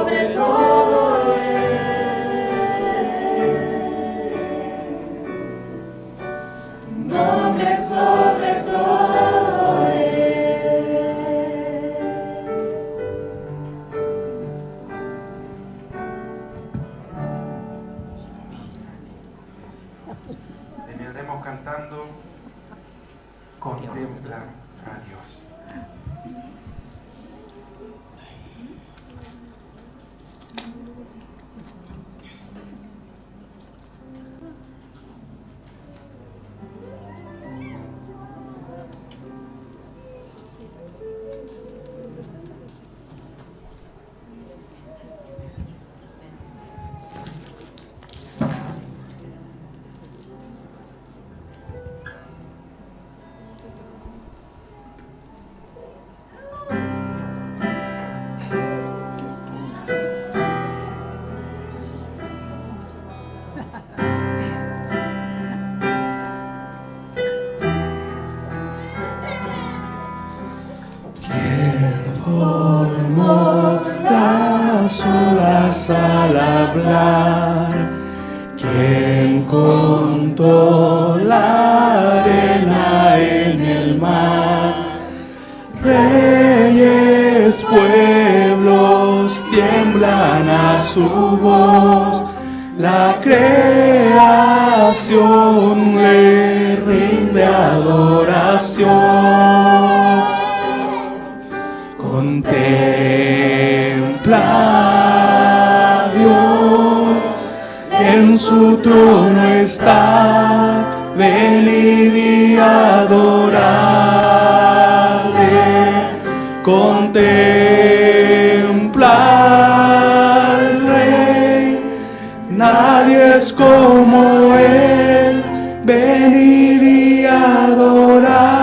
sobre todo es. Tu nombre sobre todo es. Terminaremos cantando Contempla a Dios. Formó las olas al hablar, quien contó la arena en el mar. Reyes, pueblos tiemblan a su voz, la creación le rinde adoración. Contempla a Dios, en su trono está, venid y adorarle. Contempla al Rey, nadie es como Él, venid y adorarle.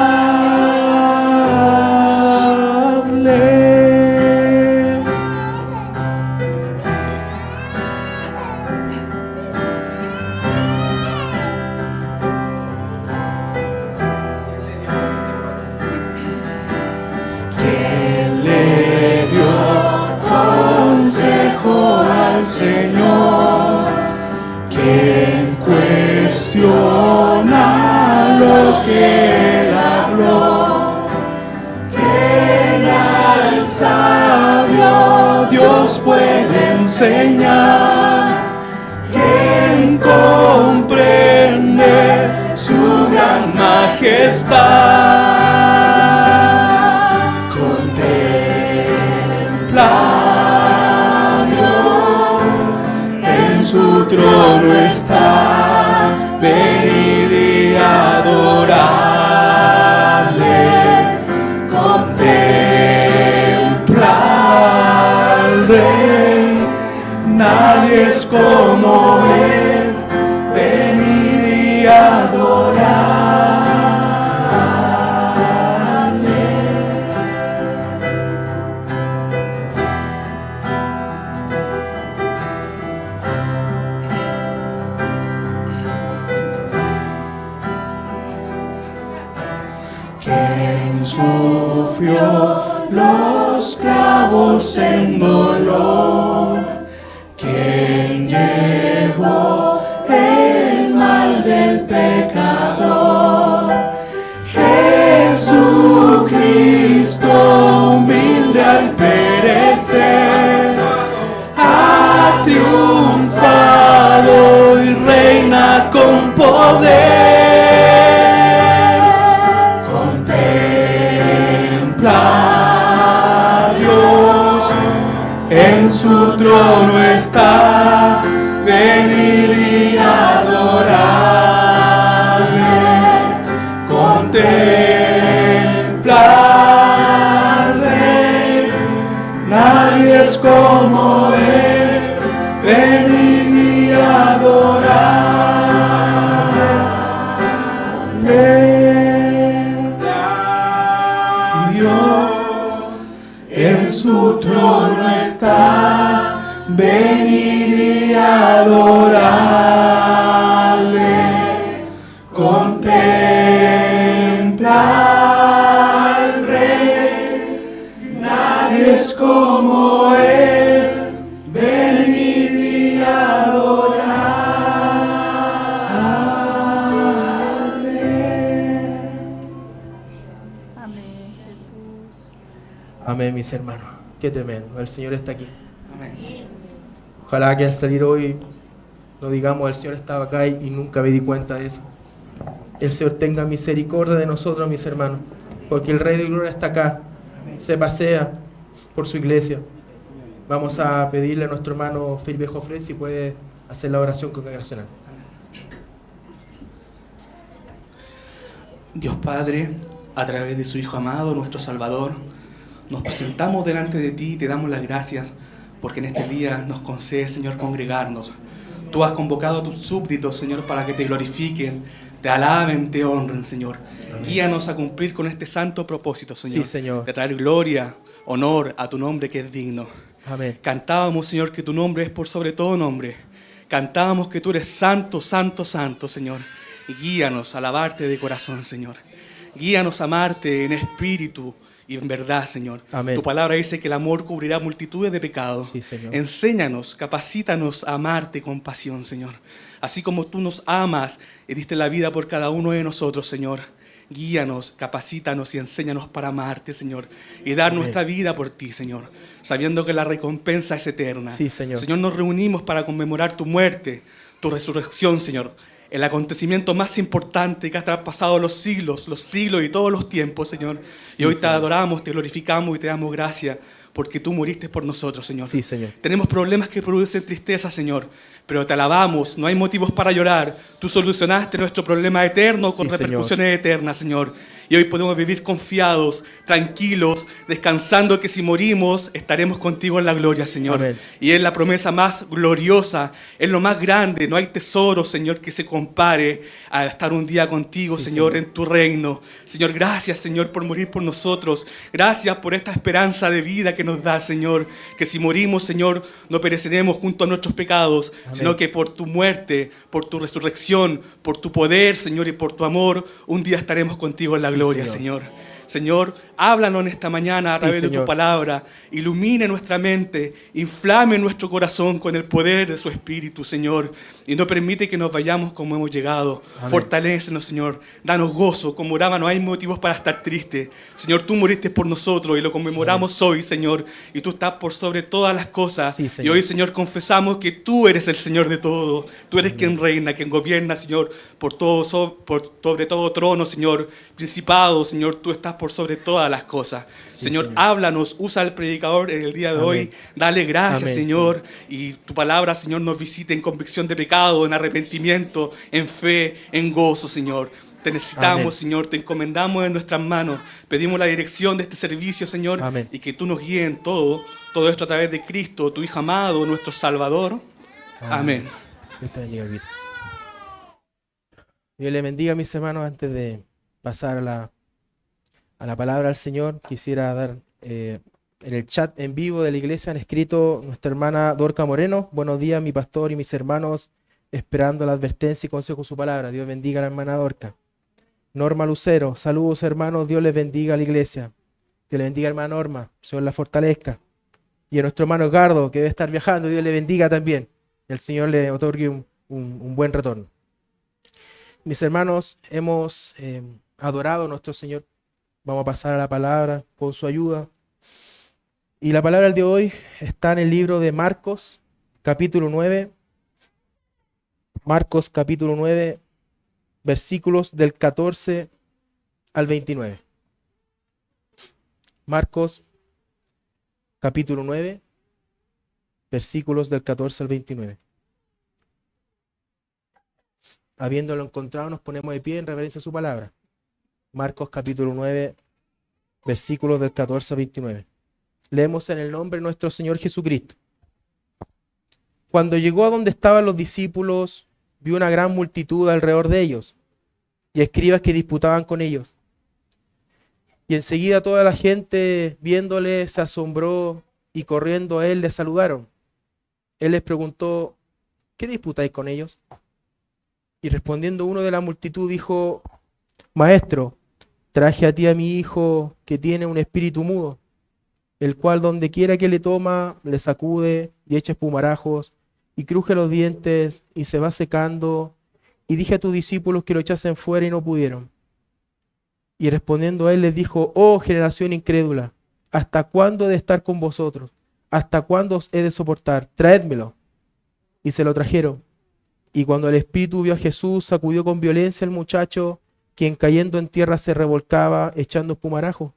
Señor, quien cuestiona lo que Él habló, quien al sabio Dios puede enseñar, quien comprende su gran majestad. Contempla su trono está, venid y adorarle. Contempla al Rey, nadie es como Él, venid y adorarle. Quien sufrió los clavos en dolor, quien llevó el mal del pecador, Jesucristo humilde al perecer, ha triunfado y reina con poder. Dios en su trono está, venid y adorarle. Contempla al Rey, nadie es como Él, venid y adorarle. En su trono está, venid y adorarle. Contempla al Rey, nadie es como Él, mis hermanos. Qué tremendo. El Señor está aquí. Amén. Ojalá que al salir hoy no digamos el Señor estaba acá y nunca me di cuenta de eso. El Señor tenga misericordia de nosotros, mis hermanos, porque el Rey de Gloria está acá, se pasea por su iglesia. Vamos a pedirle a nuestro hermano Felipe Jofre si puede hacer la oración congregacional. Dios Padre, a través de su Hijo amado, nuestro Salvador, nos presentamos delante de ti y te damos las gracias porque en este día nos concedes, Señor, congregarnos. Tú has convocado a tus súbditos, Señor, para que te glorifiquen, te alaben, te honren, Señor. Guíanos a cumplir con este santo propósito, Señor, Sí, Señor. de traer gloria, honor a tu nombre que es digno. Amén. Cantábamos, Señor, que tu nombre es por sobre todo nombre. Cantábamos que tú eres santo, santo, santo, Señor. Y guíanos a alabarte de corazón, Señor. Guíanos a amarte en espíritu y en verdad, Señor. Amén. Tu palabra dice que el amor cubrirá multitudes de pecados. Sí, Señor. Enséñanos, capacítanos a amarte con pasión, Señor. Así como tú nos amas y diste la vida por cada uno de nosotros, Señor. Guíanos, capacítanos y enséñanos para amarte, Señor. Y dar Amén. nuestra vida por ti, Señor. Sabiendo que la recompensa es eterna. Sí, Señor. Señor, nos reunimos para conmemorar tu muerte, tu resurrección, Señor. El acontecimiento más importante que ha traspasado los siglos y todos los tiempos, Señor. Sí, Y hoy te Señor. adoramos, te glorificamos y te damos gracias porque tú moriste por nosotros, Señor. Sí, Señor. Tenemos problemas que producen tristeza, Señor, pero te alabamos, no hay motivos para llorar. Tú solucionaste nuestro problema eterno con Sí, repercusiones eternas, Señor. Y hoy podemos vivir confiados, tranquilos, descansando que si morimos estaremos contigo en la gloria, Señor. Amén. Y es la promesa más gloriosa, es lo más grande. No hay tesoro, Señor, que se compare a estar un día contigo, Sí, Señor, Señor. en tu reino. Señor, gracias, Señor, por morir por nosotros. Gracias por esta esperanza de vida que nos da, Señor. Que si morimos, Señor, no pereceremos junto a nuestros pecados, Amén. sino que por tu muerte, por tu resurrección, por tu poder, Señor, y por tu amor, un día estaremos contigo en la Sí, gloria, Señor. Señor. Señor, háblanos en esta mañana a Sí, través de tu Señor. palabra. Ilumine nuestra mente, inflame nuestro corazón con el poder de su Espíritu, Señor. Y no permite que nos vayamos como hemos llegado. Amén. Fortalécenos, Señor. Danos gozo. Como oraba, no hay motivos para estar tristes. Señor, tú moriste por nosotros y lo conmemoramos hoy, Señor. Y tú estás por sobre todas las cosas. Sí, y Señor. hoy, Señor, confesamos que tú eres el Señor de todo. Tú eres quien reina, quien gobierna, Señor, por sobre todo trono, Señor. Principado, Señor, tú estás por sobre todas las cosas. Sí, Señor, Señor. háblanos, usa al predicador en el día de Amén. hoy. Dale gracias, Amén, Señor. Y tu palabra, Señor, nos visite en convicción de pecado, en arrepentimiento, en fe, en gozo, Señor. Te necesitamos, Amén. Señor, te encomendamos en nuestras manos. Pedimos la dirección de este servicio, Señor, Amén. y que tú nos guíes en todo esto a través de Cristo, tu Hijo amado, nuestro Salvador. Amén. Dios te bendiga, Elvira. Dios le bendiga, mis hermanos. Antes de pasar a la palabra del Señor, quisiera dar en el chat en vivo de la iglesia han escrito nuestra hermana Dorca Moreno: buenos días, mi pastor y mis hermanos, esperando la advertencia y consejo de su palabra. Dios bendiga a la hermana Dorca. Norma Lucero: saludos, hermanos, Dios les bendiga a la iglesia. Dios le bendiga, hermana Norma, el Señor la fortalezca. Y a nuestro hermano Edgardo, que debe estar viajando, Dios le bendiga también. El Señor le otorgue un buen retorno. Mis hermanos, hemos adorado a nuestro Señor. Vamos a pasar a la palabra con su ayuda. Y la palabra del día de hoy está en el libro de Marcos, capítulo 9. Marcos, capítulo 9, versículos del 14 al 29. Marcos, capítulo 9, versículos del 14 al 29. Habiéndolo encontrado, nos ponemos de pie en reverencia a su palabra. Marcos capítulo 9, versículos del 14 al 29. Leemos en el nombre de nuestro Señor Jesucristo. Cuando llegó a donde estaban los discípulos, vio una gran multitud alrededor de ellos y escribas que disputaban con ellos. Y enseguida toda la gente, viéndole, se asombró y corriendo a él le saludaron. Él les preguntó: ¿qué disputáis con ellos? Y respondiendo uno de la multitud dijo: Maestro, traje a ti a mi hijo que tiene un espíritu mudo, el cual donde quiera que le toma, le sacude y echa espumarajos y cruje los dientes y se va secando. Y dije a tus discípulos que lo echasen fuera y no pudieron. Y respondiendo a él les dijo: oh generación incrédula, ¿hasta cuándo he de estar con vosotros? ¿Hasta cuándo os he de soportar? Traédmelo. Y se lo trajeron. Y cuando el espíritu vio a Jesús, sacudió con violencia al muchacho, quien cayendo en tierra se revolcaba, echando espumarajo.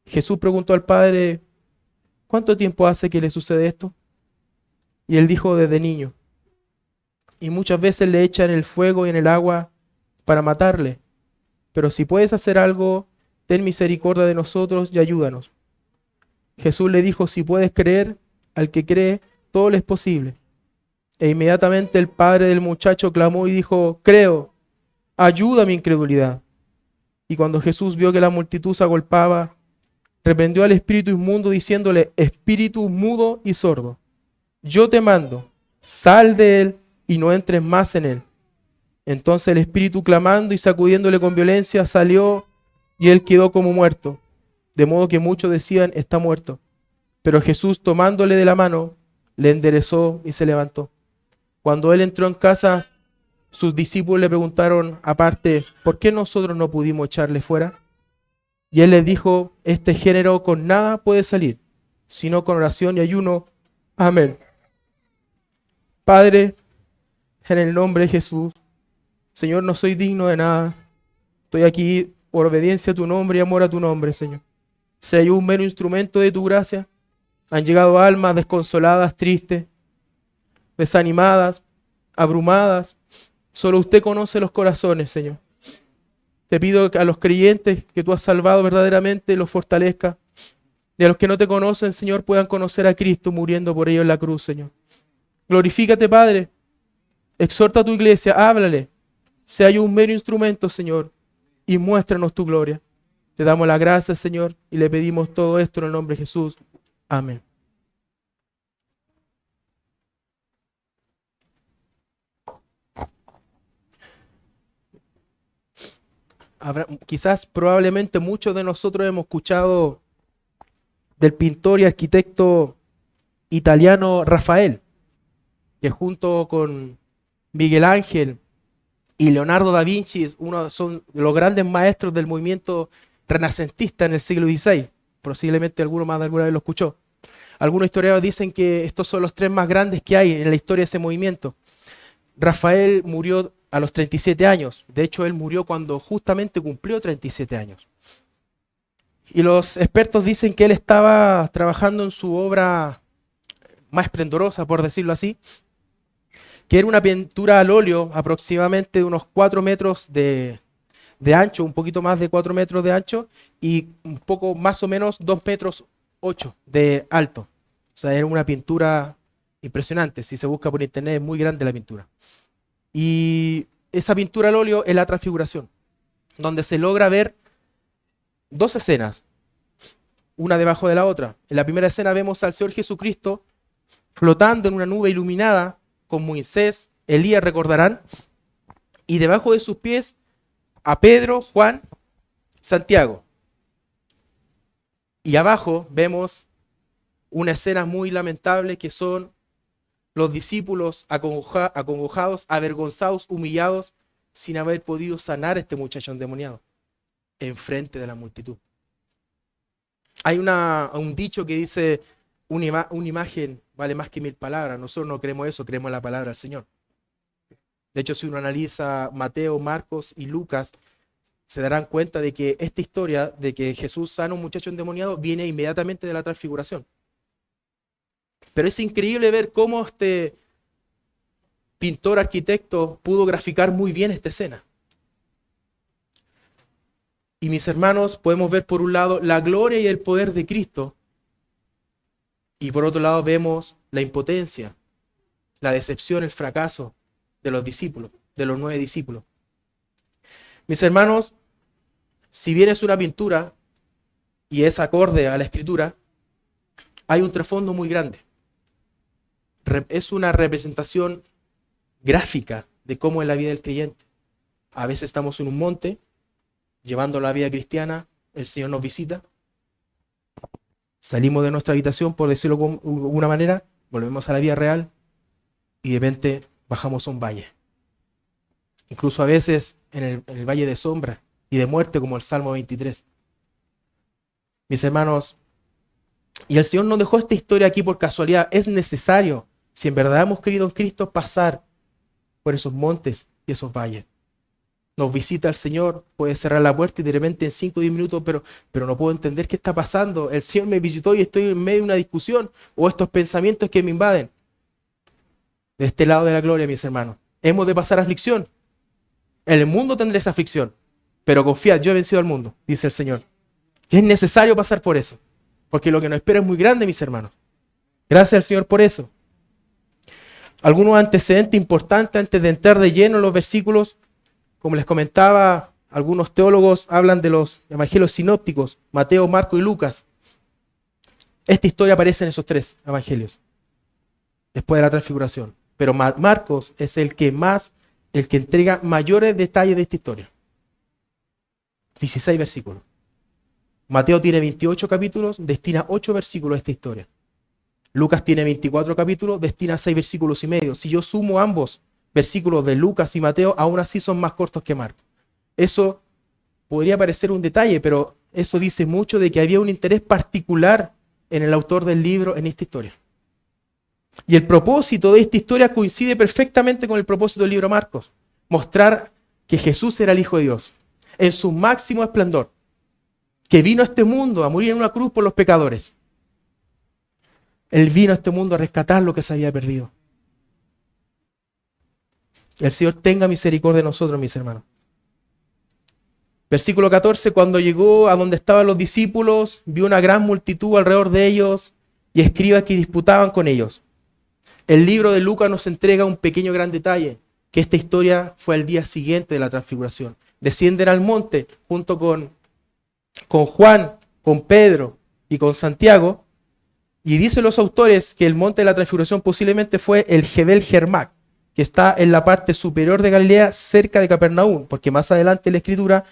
Jesús preguntó al padre, ¿cuánto tiempo hace que le sucede esto? Y él dijo, desde niño. Y muchas veces le echan el fuego y en el agua para matarle. Pero si puedes hacer algo, ten misericordia de nosotros y ayúdanos. Jesús le dijo, si puedes creer, al que cree, todo le es posible. E inmediatamente el padre del muchacho clamó y dijo, creo, ayuda mi incredulidad. Y cuando Jesús vio que la multitud se agolpaba, reprendió al espíritu inmundo diciéndole, espíritu mudo y sordo, yo te mando, sal de él y no entres más en él. Entonces el espíritu, clamando y sacudiéndole con violencia, salió y él quedó como muerto, de modo que muchos decían, está muerto. Pero Jesús, tomándole de la mano, le enderezó y se levantó. Cuando él entró en casa, sus discípulos le preguntaron aparte, ¿por qué nosotros no pudimos echarle fuera? Y él les dijo, este género con nada puede salir, sino con oración y ayuno. Amén. Padre, en el nombre de Jesús, Señor, no soy digno de nada. Estoy aquí por obediencia a tu nombre y amor a tu nombre, Señor. Sea yo un mero instrumento de tu gracia. Han llegado almas desconsoladas, tristes, desanimadas, abrumadas. Solo usted conoce los corazones, Señor. Te pido que a los creyentes que tú has salvado verdaderamente los fortalezca. Y a los que no te conocen, Señor, puedan conocer a Cristo muriendo por ellos en la cruz, Señor. Glorifícate, Padre. Exhorta a tu iglesia, háblale. Sea yo un mero instrumento, Señor, y muéstranos tu gloria. Te damos las gracias, Señor, y le pedimos todo esto en el nombre de Jesús. Amén. Quizás probablemente muchos de nosotros hemos escuchado del pintor y arquitecto italiano Rafael, que junto con Miguel Ángel y Leonardo da Vinci son los grandes maestros del movimiento renacentista en el siglo XVI. Posiblemente alguno más de alguna vez lo escuchó. Algunos historiadores dicen que estos son los tres más grandes que hay en la historia de ese movimiento. Rafael murió a los 37 años. De hecho, él murió cuando justamente cumplió 37 años. Y los expertos dicen que él estaba trabajando en su obra más esplendorosa, por decirlo así, que era una pintura al óleo aproximadamente de unos 4 metros de ancho, un poquito más de 4 metros de ancho y un poco más o menos 2 metros 8 de alto. O sea, era una pintura impresionante. Si se busca por internet es muy grande la pintura. Y esa pintura al óleo es la transfiguración, donde se logra ver dos escenas, una debajo de la otra. En la primera escena vemos al Señor Jesucristo flotando en una nube iluminada con Moisés, Elías, recordarán, y debajo de sus pies a Pedro, Juan, Santiago. Y abajo vemos una escena muy lamentable que son los discípulos acongojados, avergonzados, humillados, sin haber podido sanar a este muchacho endemoniado enfrente de la multitud. Hay un dicho que dice, una imagen vale más que 1000 palabras. Nosotros no creemos eso, creemos en la palabra del Señor. De hecho, si uno analiza Mateo, Marcos y Lucas, se darán cuenta de que esta historia de que Jesús sana a un muchacho endemoniado viene inmediatamente de la transfiguración. Pero es increíble ver cómo este pintor, arquitecto, pudo graficar muy bien esta escena. Y mis hermanos, podemos ver por un lado la gloria y el poder de Cristo, y por otro lado vemos la impotencia, la decepción, el fracaso de los discípulos, de los 9 discípulos. Mis hermanos, si bien es una pintura y es acorde a la Escritura, hay un trasfondo muy grande. Es una representación gráfica de cómo es la vida del creyente. A veces estamos en un monte, llevando la vida cristiana, el Señor nos visita, salimos de nuestra habitación, por decirlo de alguna manera, volvemos a la vida real y de repente bajamos a un valle. Incluso a veces en el valle de sombra y de muerte, como el Salmo 23. Mis hermanos, Y el Señor no dejó esta historia aquí por casualidad. Es necesario, si en verdad hemos querido en Cristo, pasar por esos montes y esos valles. Nos visita el Señor, puede cerrar la puerta y de repente en 5 o 10 minutos, pero no puedo entender qué está pasando. El Señor me visitó y estoy en medio de una discusión o estos pensamientos que me invaden. De este lado de la gloria, mis hermanos, hemos de pasar aflicción. En el mundo tendréis aflicción, pero confiad, yo he vencido al mundo, dice el Señor. Y es necesario pasar por eso, porque lo que nos espera es muy grande, mis hermanos. Gracias al Señor por eso. Algunos antecedentes importantes antes de entrar de lleno en los versículos. Como les comentaba, algunos teólogos hablan de los evangelios sinópticos, Mateo, Marcos y Lucas. Esta historia aparece en esos 3 evangelios, después de la transfiguración. Pero Marcos es el que entrega mayores detalles de esta historia. 16 versículos. Mateo tiene 28 capítulos, destina 8 versículos a esta historia. Lucas tiene 24 capítulos, destina 6 versículos y medio. Si yo sumo ambos versículos de Lucas y Mateo, aún así son más cortos que Marcos. Eso podría parecer un detalle, pero eso dice mucho de que había un interés particular en el autor del libro en esta historia. Y el propósito de esta historia coincide perfectamente con el propósito del libro Marcos. Mostrar que Jesús era el Hijo de Dios, en su máximo esplendor, que vino a este mundo a morir en una cruz por los pecadores. Él vino a este mundo a rescatar lo que se había perdido. El Señor tenga misericordia de nosotros, mis hermanos. Versículo 14, cuando llegó a donde estaban los discípulos, vio una gran multitud alrededor de ellos y escribas que disputaban con ellos. El libro de Lucas nos entrega un pequeño gran detalle, que esta historia fue al día siguiente de la transfiguración. Descienden al monte junto con Juan, con Pedro y con Santiago, y dicen los autores que el monte de la transfiguración posiblemente fue el Jebel Jermac, que está en la parte superior de Galilea, cerca de Capernaum, porque más adelante la Escritura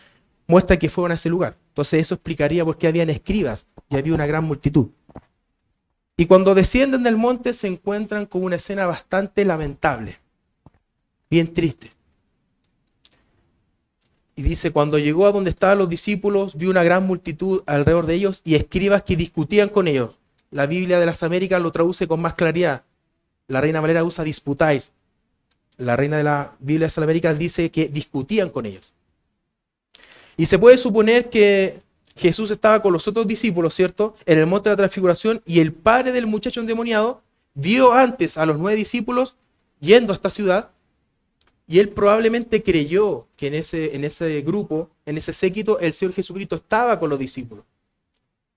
muestra que fueron a ese lugar. Entonces eso explicaría por qué habían escribas y había una gran multitud. Y cuando descienden del monte se encuentran con una escena bastante lamentable, bien triste. Y dice, cuando llegó a donde estaban los discípulos, vio una gran multitud alrededor de ellos y escribas que discutían con ellos. La Biblia de las Américas lo traduce con más claridad. La Reina Valera usa disputáis. La Reina de la Biblia de las Américas dice que discutían con ellos. Y se puede suponer que Jesús estaba con los otros discípulos, ¿cierto?, en el monte de la transfiguración, y el padre del muchacho endemoniado vio antes a los 9 discípulos yendo a esta ciudad, y él probablemente creyó que en ese grupo, en ese séquito, el Señor Jesucristo estaba con los discípulos.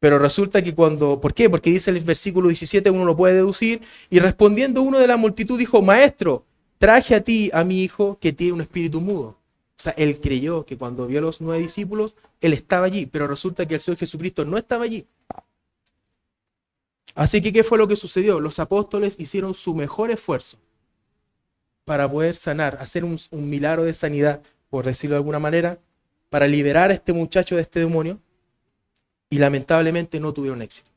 Pero resulta que ¿por qué? Porque dice el versículo 17, uno lo puede deducir, y respondiendo uno de la multitud dijo, Maestro, traje a ti a mi hijo que tiene un espíritu mudo. O sea, él creyó que cuando vio a los 9 discípulos, él estaba allí, pero resulta que el Señor Jesucristo no estaba allí. Así que, ¿qué fue lo que sucedió? Los apóstoles hicieron su mejor esfuerzo para poder sanar, hacer un milagro de sanidad, por decirlo de alguna manera, para liberar a este muchacho de este demonio, y lamentablemente no tuvieron éxito.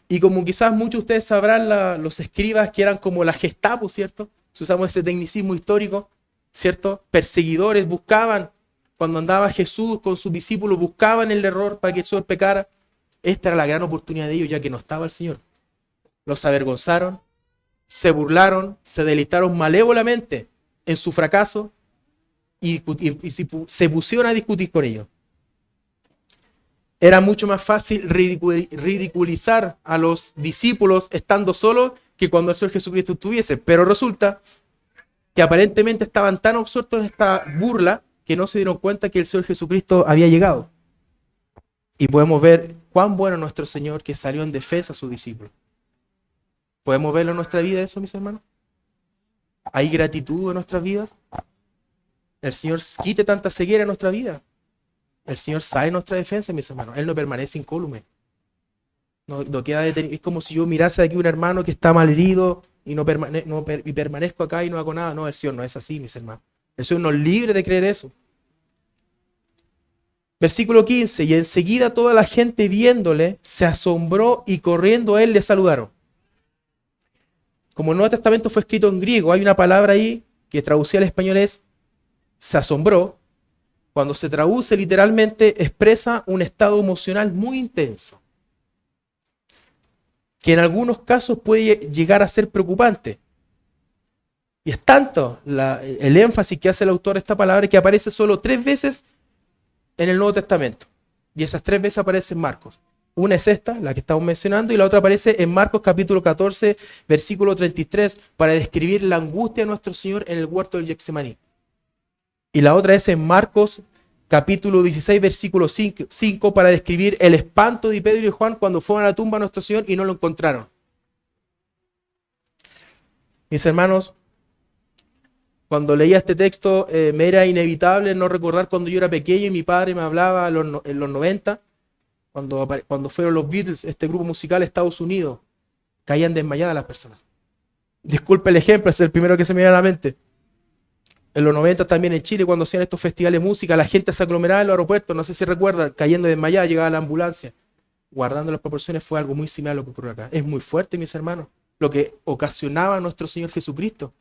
Y como quizás muchos de ustedes sabrán, los escribas que eran como la Gestapo, ¿cierto? Si usamos ese tecnicismo histórico, ¿cierto? Perseguidores buscaban, cuando andaba Jesús con sus discípulos, buscaban el error para que el Señor pecara. Esta era la gran oportunidad de ellos, ya que no estaba el Señor. Los avergonzaron, se burlaron, se deleitaron malévolamente en su fracaso y se pusieron a discutir con ellos. Era mucho más fácil ridiculizar a los discípulos estando solos que cuando el Señor Jesucristo estuviese. Pero resulta que aparentemente estaban tan absortos en esta burla que no se dieron cuenta que el Señor Jesucristo había llegado. Y podemos ver cuán bueno es nuestro Señor, que salió en defensa a sus discípulos. ¿Podemos verlo en nuestra vida eso, mis hermanos? ¿Hay gratitud en nuestras vidas? El Señor quite tanta ceguera en nuestra vida. El Señor sale en nuestra defensa, mis hermanos. Él no permanece incólume. No queda detenido. Es como si yo mirase aquí a un hermano que está mal herido y permanezco acá y no hago nada. No, el Señor no es así, mis hermanos. El Señor nos libre de creer eso. Versículo 15. Y enseguida toda la gente viéndole se asombró y corriendo a él le saludaron. Como el Nuevo Testamento fue escrito en griego, hay una palabra ahí que traducida al español es se asombró. Cuando se traduce literalmente expresa un estado emocional muy intenso. que en algunos casos puede llegar a ser preocupante. Y es tanto el énfasis que hace el autor de esta palabra que aparece solo 3 veces en el Nuevo Testamento. Y esas 3 veces aparece en Marcos. Una es esta, la que estamos mencionando, y la otra aparece en Marcos capítulo 14, versículo 33, para describir la angustia de nuestro Señor en el huerto del Getsemaní. Y la otra es en Marcos capítulo 16, versículo 5, para describir el espanto de Pedro y Juan cuando fueron a la tumba de nuestro Señor y no lo encontraron. Mis hermanos, cuando leía este texto me era inevitable no recordar cuando yo era pequeño y mi padre me hablaba en los 90, cuando fueron los Beatles, este grupo musical de Estados Unidos, caían desmayadas las personas. Disculpe el ejemplo, es el primero que se me viene a la mente. En los 90 también en Chile, cuando hacían estos festivales de música, la gente se aglomeraba en los aeropuertos, no sé si recuerdan, cayendo desmayada, llegaba la ambulancia. Guardando las proporciones, fue algo muy similar a lo que ocurrió acá. Es muy fuerte, mis hermanos, lo que ocasionaba nuestro Señor Jesucristo.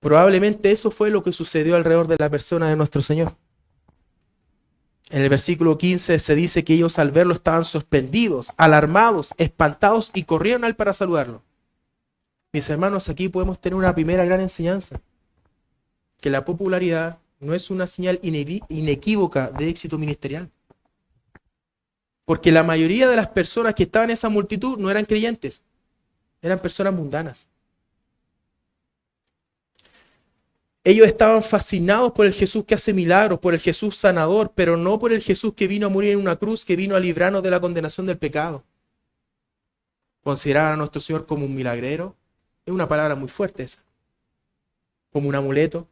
Probablemente eso fue lo que sucedió alrededor de la persona de nuestro Señor. En el versículo 15 se dice que ellos al verlo estaban sorprendidos, alarmados, espantados y corrieron a él para saludarlo. Mis hermanos, aquí podemos tener una primera gran enseñanza. Que la popularidad no es una señal inequívoca de éxito ministerial. Porque la mayoría de las personas que estaban en esa multitud no eran creyentes, eran personas mundanas. Ellos estaban fascinados por el Jesús que hace milagros, por el Jesús sanador, pero no por el Jesús que vino a morir en una cruz, que vino a librarnos de la condenación del pecado. Consideraban a nuestro Señor como un milagrero. Es una palabra muy fuerte esa. Como un amuleto.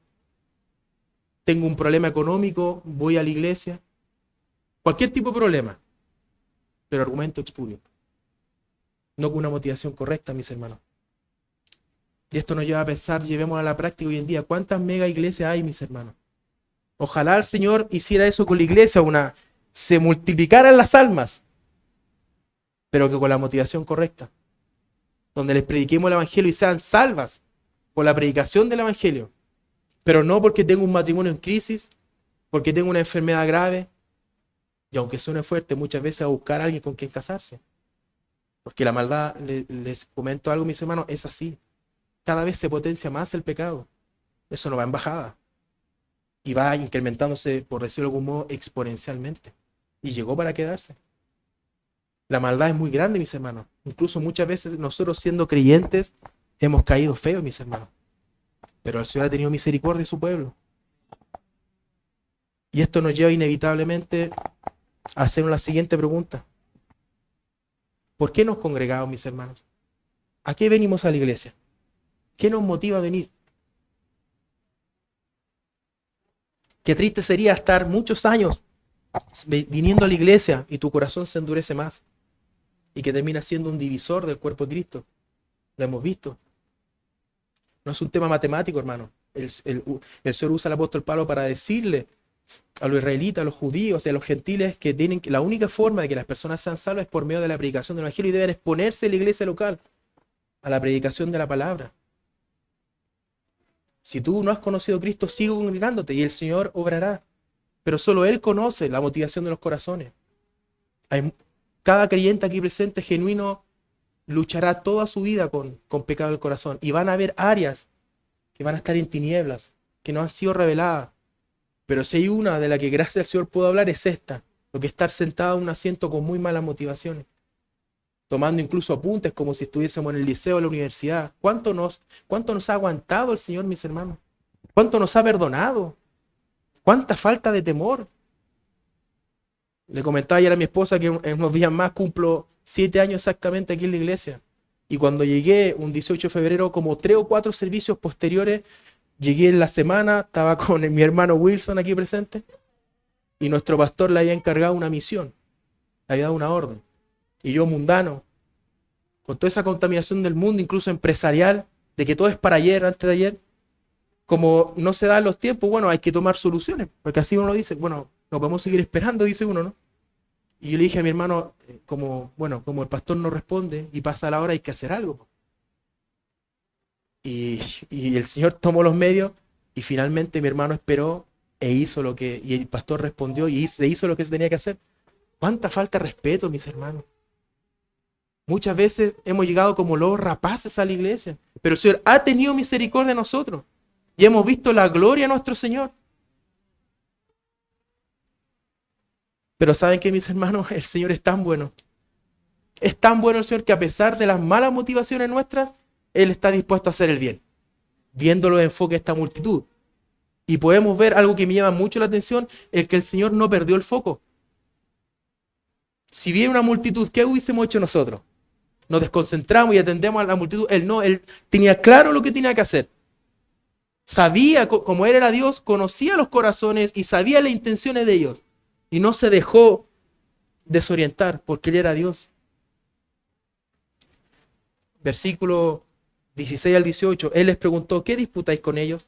Tengo un problema económico, voy a la iglesia. Cualquier tipo de problema. Pero argumento espurio. No con una motivación correcta, mis hermanos. Y esto nos lleva a pensar, llevémoslo a la práctica hoy en día. ¿Cuántas mega iglesias hay, mis hermanos? Ojalá el Señor hiciera eso con la iglesia, se multiplicaran las almas, pero que con la motivación correcta. Donde les prediquemos el evangelio y sean salvas por la predicación del evangelio. Pero no porque tengo un matrimonio en crisis, porque tengo una enfermedad grave, y aunque suene fuerte, muchas veces a buscar a alguien con quien casarse. Porque la maldad, les comento algo, mis hermanos, es así. Cada vez se potencia más el pecado. Eso no va en bajada. Y va incrementándose, por decirlo de algún modo, exponencialmente. Y llegó para quedarse. La maldad es muy grande, mis hermanos. Incluso muchas veces nosotros siendo creyentes hemos caído feos, mis hermanos. Pero el Señor ha tenido misericordia de su pueblo. Y esto nos lleva inevitablemente a hacer la siguiente pregunta. ¿Por qué nos congregamos, mis hermanos? ¿A qué venimos a la iglesia? ¿Qué nos motiva a venir? Qué triste sería estar muchos años viniendo a la iglesia y tu corazón se endurece más y que termina siendo un divisor del cuerpo de Cristo. Lo hemos visto. No es un tema matemático, hermano. El Señor usa al apóstol Pablo para decirle a los israelitas, a los judíos y a los gentiles que la única forma de que las personas sean salvas es por medio de la predicación del evangelio y deben exponerse en la iglesia local a la predicación de la palabra. Si tú no has conocido a Cristo, sigue congregándote y el Señor obrará. Pero solo Él conoce la motivación de los corazones. Cada creyente aquí presente genuino luchará toda su vida con pecado del corazón. Y van a haber áreas que van a estar en tinieblas, que no han sido reveladas. Pero si hay una de la que gracias al Señor puedo hablar es esta. Lo que es estar sentado en un asiento con muy malas motivaciones. Tomando incluso apuntes como si estuviésemos en el liceo o en la universidad. ¿Cuánto nos ha aguantado el Señor, mis hermanos? ¿Cuánto nos ha perdonado? ¿Cuánta falta de temor? Le comentaba ayer a mi esposa que en unos días más cumplo 7 años exactamente aquí en la iglesia. Y cuando llegué un 18 de febrero, como 3 o 4 servicios posteriores, llegué en la semana, estaba con mi hermano Wilson aquí presente, y nuestro pastor le había encargado una misión, le había dado una orden. Y yo, mundano, con toda esa contaminación del mundo, incluso empresarial, de que todo es para ayer, antes de ayer, como no se dan los tiempos, bueno, hay que tomar soluciones, porque así uno dice, bueno, no podemos seguir esperando, dice uno, ¿no? Y yo le dije a mi hermano, como el pastor no responde y pasa la hora, hay que hacer algo. Y el Señor tomó los medios y finalmente mi hermano esperó y el pastor respondió y se hizo lo que se tenía que hacer. ¿Cuánta falta de respeto, mis hermanos? Muchas veces hemos llegado como lobos rapaces a la iglesia, pero el Señor ha tenido misericordia de nosotros y hemos visto la gloria de nuestro Señor. Pero ¿saben qué, mis hermanos? El Señor es tan bueno. Es tan bueno el Señor que a pesar de las malas motivaciones nuestras, Él está dispuesto a hacer el bien, viendo los enfoques de esta multitud. Y podemos ver algo que me llama mucho la atención, el que el Señor no perdió el foco. Si viene una multitud, ¿qué hubiésemos hecho nosotros? Nos desconcentramos y atendemos a la multitud. Él tenía claro lo que tenía que hacer. Sabía, como Él era Dios, conocía los corazones y sabía las intenciones de ellos. Y no se dejó desorientar porque Él era Dios. Versículo 16 al 18, Él les preguntó, ¿qué disputáis con ellos?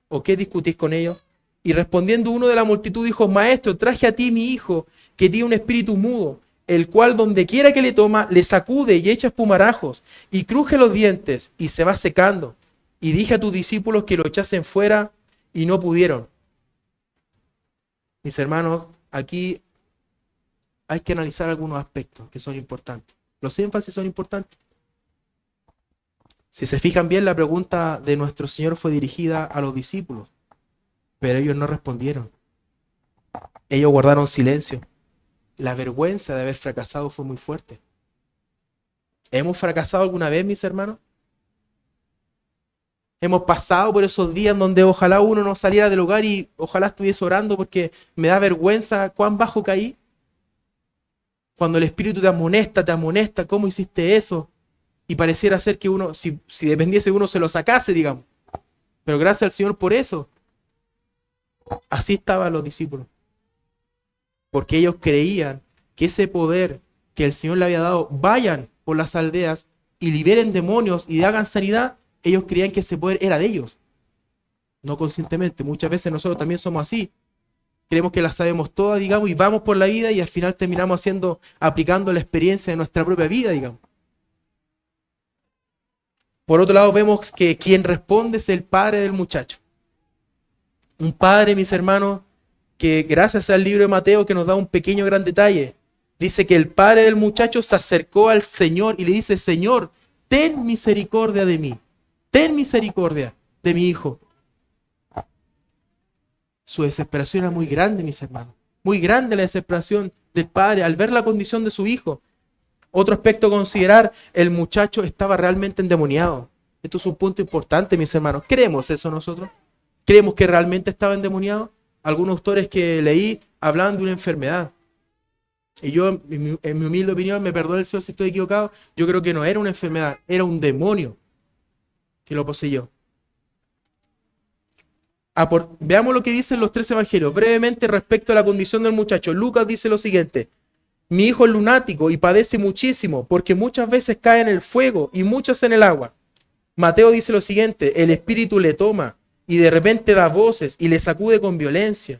¿O qué discutís con ellos? Y respondiendo uno de la multitud dijo, Maestro, traje a ti mi hijo, que tiene un espíritu mudo, el cual donde quiera que le toma, le sacude y echa espumarajos, y cruje los dientes, y se va secando. Y dije a tus discípulos que lo echasen fuera, y no pudieron. Mis hermanos, aquí hay que analizar algunos aspectos que son importantes. Los énfasis son importantes. Si se fijan bien, la pregunta de nuestro Señor fue dirigida a los discípulos, pero ellos no respondieron. Ellos guardaron silencio. La vergüenza de haber fracasado fue muy fuerte. ¿Hemos fracasado alguna vez, mis hermanos? Hemos pasado por esos días donde ojalá uno no saliera del hogar y ojalá estuviese orando porque me da vergüenza cuán bajo caí. Cuando el Espíritu te amonesta, ¿cómo hiciste eso? Y pareciera ser que uno, si dependiese de uno, se lo sacase, digamos. Pero gracias al Señor por eso. Así estaban los discípulos. Porque ellos creían que ese poder que el Señor le había dado, vayan por las aldeas y liberen demonios y hagan sanidad, ellos creían que ese poder era de ellos. No conscientemente. Muchas veces nosotros también somos así. Creemos que las sabemos todas, digamos, y vamos por la vida y al final terminamos aplicando la experiencia de nuestra propia vida, digamos. Por otro lado, vemos que quien responde es el padre del muchacho. Un padre, mis hermanos, que gracias al libro de Mateo que nos da un pequeño gran detalle, dice que el padre del muchacho se acercó al Señor y le dice, Señor, ten misericordia de mí, ten misericordia de mi hijo. Su desesperación era muy grande, mis hermanos, muy grande la desesperación del padre al ver la condición de su hijo. Otro aspecto a considerar, el muchacho estaba realmente endemoniado. Esto es un punto importante, mis hermanos. ¿Creemos eso nosotros? ¿Creemos que realmente estaba endemoniado? Algunos autores que leí hablaban de una enfermedad. Y yo, en mi humilde opinión, me perdona el Señor si estoy equivocado, yo creo que no era una enfermedad, era un demonio que lo poseyó. Veamos lo que dicen los tres evangelios. Brevemente respecto a la condición del muchacho. Lucas dice lo siguiente. Mi hijo es lunático y padece muchísimo, porque muchas veces cae en el fuego y muchas en el agua. Mateo dice lo siguiente, el espíritu le toma y de repente da voces y le sacude con violencia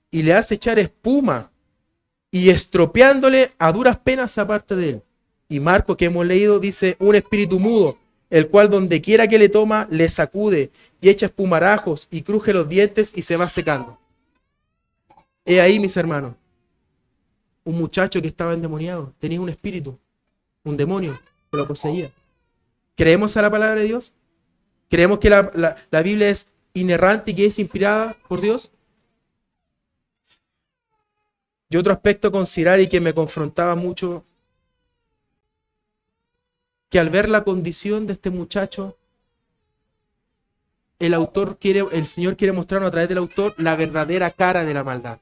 y le hace echar espuma y estropeándole a duras penas aparte de él. Y Marcos, que hemos leído, dice un espíritu mudo, el cual donde quiera que le toma, le sacude y echa espumarajos y cruje los dientes y se va secando. He ahí, mis hermanos, un muchacho que estaba endemoniado, tenía un espíritu, un demonio que lo poseía. ¿Creemos a la palabra de Dios? ¿Creemos que la Biblia es inerrante y que es inspirada por Dios? Y otro aspecto a considerar y que me confrontaba mucho, que al ver la condición de este muchacho, el Señor quiere mostrarnos a través del autor la verdadera cara de la maldad.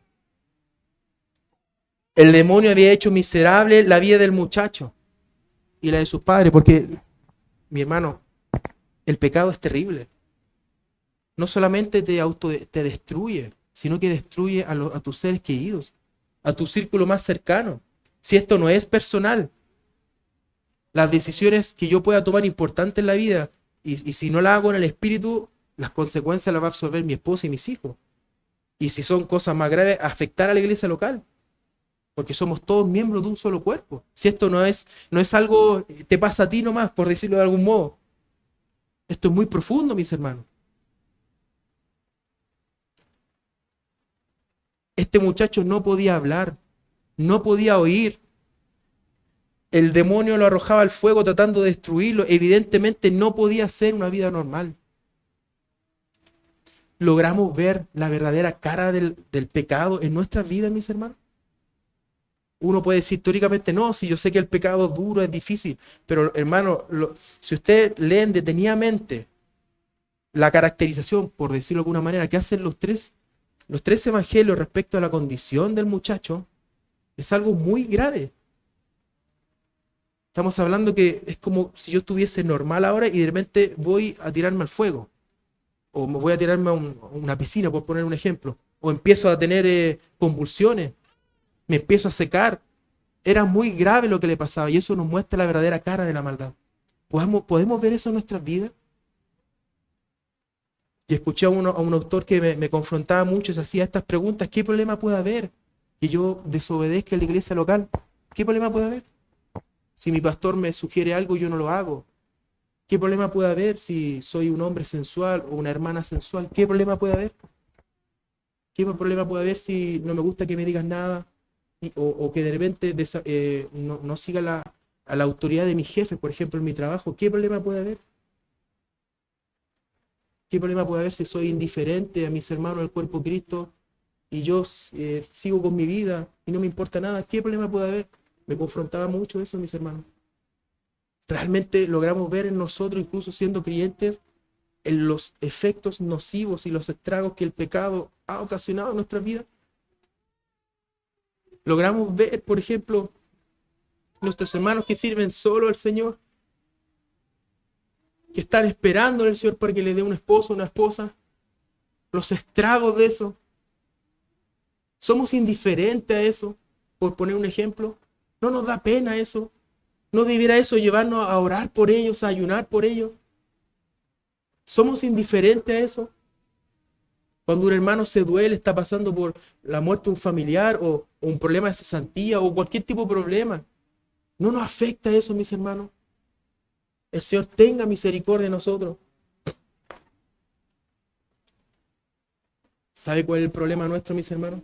El demonio había hecho miserable la vida del muchacho y la de sus padres, porque, mi hermano, el pecado es terrible. No solamente te destruye, sino que destruye a tus seres queridos, a tu círculo más cercano. Si esto no es personal, las decisiones que yo pueda tomar importantes en la vida, y si no las hago en el espíritu, las consecuencias las va a absorber mi esposa y mis hijos. Y si son cosas más graves, afectar a la iglesia local. Porque somos todos miembros de un solo cuerpo. Si esto no es algo te pasa a ti nomás, por decirlo de algún modo. Esto es muy profundo, mis hermanos. Este muchacho no podía hablar. no podía oír. El demonio lo arrojaba al fuego tratando de destruirlo. Evidentemente no podía ser una vida normal. ¿Logramos ver la verdadera cara del pecado en nuestras vidas, mis hermanos? Uno puede decir teóricamente, no, si yo sé que el pecado es duro, es difícil, pero hermano, si ustedes leen detenidamente la caracterización, por decirlo de alguna manera, que hacen los tres evangelios respecto a la condición del muchacho, es algo muy grave. Estamos hablando que es como si yo estuviese normal ahora y de repente voy a tirarme al fuego. O me voy a tirarme a una piscina, por poner un ejemplo. O empiezo a tener convulsiones. Me empiezo a secar. Era muy grave lo que le pasaba y eso nos muestra la verdadera cara de la maldad. ¿Podemos ver eso en nuestras vidas? Y escuché a un autor que me confrontaba mucho, se hacía estas preguntas: ¿qué problema puede haber que yo desobedezca a la iglesia local? ¿Qué problema puede haber? Si mi pastor me sugiere algo y yo no lo hago. ¿Qué problema puede haber si soy un hombre sensual o una hermana sensual? ¿Qué problema puede haber? ¿Qué problema puede haber si no me gusta que me digas nada? O que de repente no siga a la autoridad de mis jefes, por ejemplo, en mi trabajo. ¿Qué problema puede haber? ¿Qué problema puede haber si soy indiferente a mis hermanos del cuerpo de Cristo y yo sigo con mi vida y no me importa nada? ¿Qué problema puede haber? Me confrontaba mucho eso, mis hermanos. Realmente logramos ver en nosotros, incluso siendo creyentes, en los efectos nocivos y los estragos que el pecado ha ocasionado en nuestra vida. Logramos ver, por ejemplo, nuestros hermanos que sirven solo al Señor, que están esperando al Señor para que le dé un esposo o una esposa. Los estragos de eso. Somos indiferentes a eso, por poner un ejemplo. No nos da pena eso. ¿No debiera eso llevarnos a orar por ellos, a ayunar por ellos? ¿Somos indiferentes a eso? Cuando un hermano se duele, está pasando por la muerte de un familiar o un problema de cesantía o cualquier tipo de problema, ¿no nos afecta eso, mis hermanos? El Señor tenga misericordia de nosotros. ¿Sabe cuál es el problema nuestro, mis hermanos?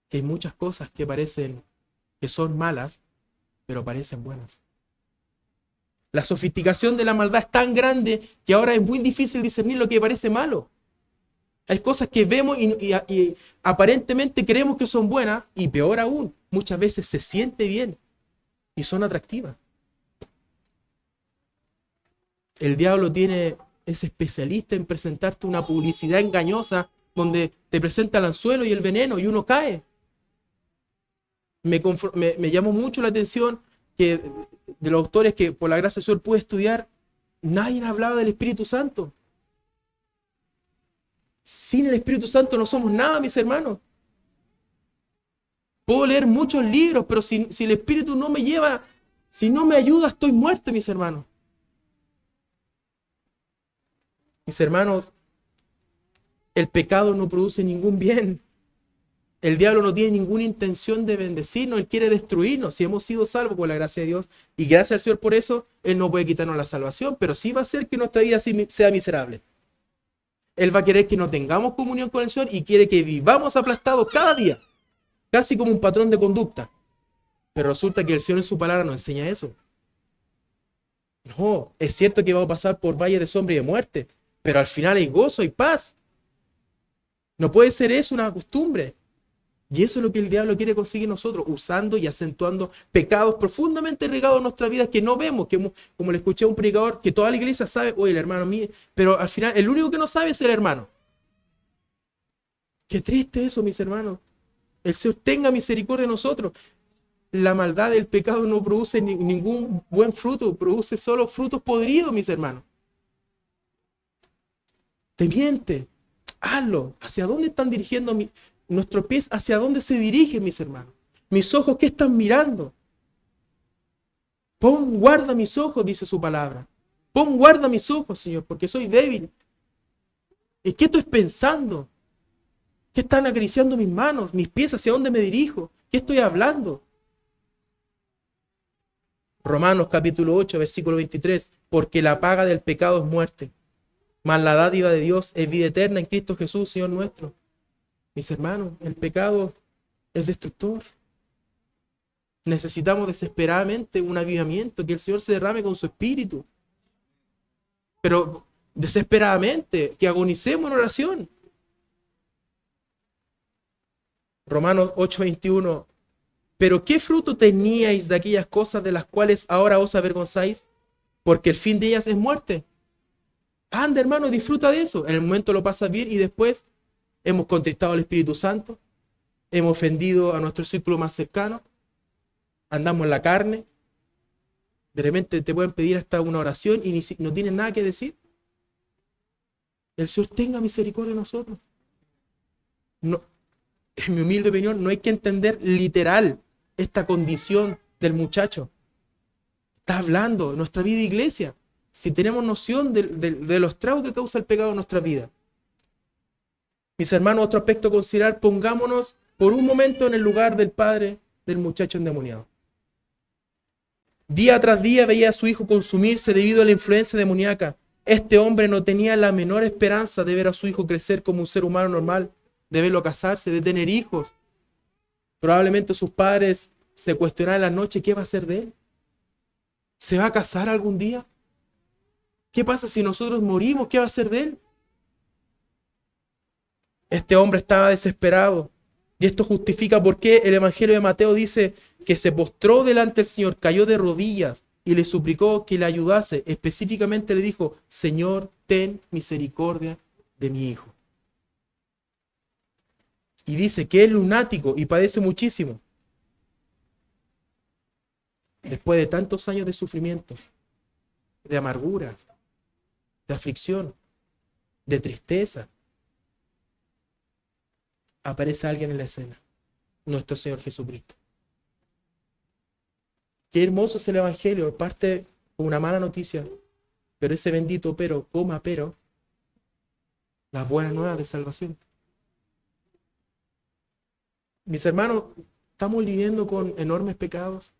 Que hay muchas cosas que parecen que son malas, pero parecen buenas. La sofisticación de la maldad es tan grande que ahora es muy difícil discernir lo que parece malo. Hay cosas que vemos y aparentemente creemos que son buenas, y peor aún, muchas veces se siente bien y son atractivas. El diablo es especialista en presentarte una publicidad engañosa donde te presenta el anzuelo y el veneno y uno cae. Me llamó mucho la atención que de los autores que por la gracia del Señor pude estudiar, nadie hablaba del Espíritu Santo. Sin el Espíritu Santo no somos nada, mis hermanos. Puedo leer muchos libros, pero si el Espíritu no me lleva, si no me ayuda, estoy muerto, mis hermanos. Mis hermanos, el pecado no produce ningún bien. El diablo no tiene ninguna intención de bendecirnos, él quiere destruirnos. Si hemos sido salvos por la gracia de Dios, y gracias al Señor por eso, él no puede quitarnos la salvación, pero sí va a hacer que nuestra vida sea miserable. Él va a querer que no tengamos comunión con el Señor y quiere que vivamos aplastados cada día, casi como un patrón de conducta. Pero resulta que el Señor en su palabra nos enseña eso. No, es cierto que vamos a pasar por valles de sombra y de muerte, pero al final hay gozo y paz. No puede ser eso una costumbre. Y eso es lo que el diablo quiere conseguir en nosotros, usando y acentuando pecados profundamente regados en nuestras vidas que no vemos, que como le escuché a un predicador, que toda la iglesia sabe, oye, el hermano mío, pero al final el único que no sabe es el hermano. Qué triste eso, mis hermanos. El Señor tenga misericordia de nosotros. La maldad del pecado no produce ningún buen fruto, produce solo frutos podridos, mis hermanos. Te miente, hazlo. ¿Hacia dónde están dirigiendo nuestros pies? ¿Hacia dónde se dirigen, mis hermanos? Mis ojos, ¿qué están mirando? Pon guarda mis ojos, dice su palabra. Pon guarda mis ojos, Señor, porque soy débil. ¿Y qué estoy pensando? ¿Qué están acariciando mis manos, mis pies? ¿Hacia dónde me dirijo? ¿Qué estoy hablando? Romanos capítulo 8, versículo 23. Porque la paga del pecado es muerte, mas la dádiva de Dios es vida eterna en Cristo Jesús, Señor nuestro. Mis hermanos, el pecado es destructor. Necesitamos desesperadamente un avivamiento, que el Señor se derrame con su espíritu. Pero desesperadamente, que agonicemos en oración. Romanos 8:21. Pero ¿qué fruto teníais de aquellas cosas de las cuales ahora os avergonzáis? Porque el fin de ellas es muerte. Anda, hermano, disfruta de eso. En el momento lo pasas bien y después hemos contristado al Espíritu Santo, hemos ofendido a nuestro círculo más cercano, andamos en la carne, de repente te pueden pedir hasta una oración y no tienes nada que decir. El Señor tenga misericordia de nosotros. No, en mi humilde opinión, no hay que entender literal esta condición del muchacho. Está hablando de nuestra vida de iglesia. Si tenemos noción de los tragos que causa el pecado en nuestra vida. Mis hermanos, otro aspecto a considerar, pongámonos por un momento en el lugar del padre del muchacho endemoniado. Día tras día veía a su hijo consumirse debido a la influencia demoníaca. Este hombre no tenía la menor esperanza de ver a su hijo crecer como un ser humano normal, de verlo casarse, de tener hijos. Probablemente sus padres se cuestionaban en la noche qué va a hacer de él. ¿Se va a casar algún día? ¿Qué pasa si nosotros morimos? ¿Qué va a hacer de él? Este hombre estaba desesperado. Y esto justifica por qué el Evangelio de Mateo dice que se postró delante del Señor, cayó de rodillas y le suplicó que le ayudase. Específicamente le dijo, Señor, ten misericordia de mi hijo. Y dice que es lunático y padece muchísimo. Después de tantos años de sufrimiento, de amargura, de aflicción, de tristeza, aparece alguien en la escena, nuestro Señor Jesucristo. Qué hermoso es el Evangelio, parte con una mala noticia, pero ese bendito pero, las buenas nuevas de salvación. Mis hermanos, estamos lidiando con enormes pecados.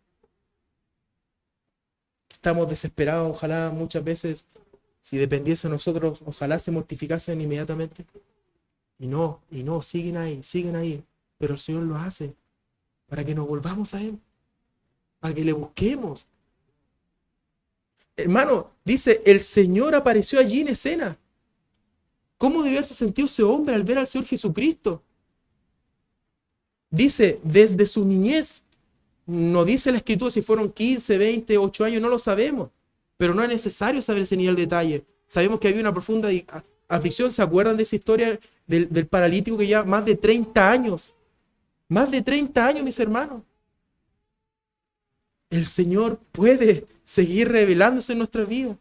Estamos desesperados, ojalá muchas veces, si dependiese de nosotros, ojalá se mortificasen inmediatamente. Y no, siguen ahí. Pero el Señor lo hace para que nos volvamos a Él, para que le busquemos. Hermano, dice, el Señor apareció allí en escena. ¿Cómo debió haberse sentido ese hombre al ver al Señor Jesucristo? Dice, desde su niñez, no dice la Escritura si fueron 15, 20, 8 años, no lo sabemos. Pero no es necesario saber ese nivel de detalle. Sabemos que había una profunda aflicción. ¿Se acuerdan de esa historia del paralítico que ya más de 30 años? Más de 30 años, mis hermanos. El Señor puede seguir revelándose en nuestra vida.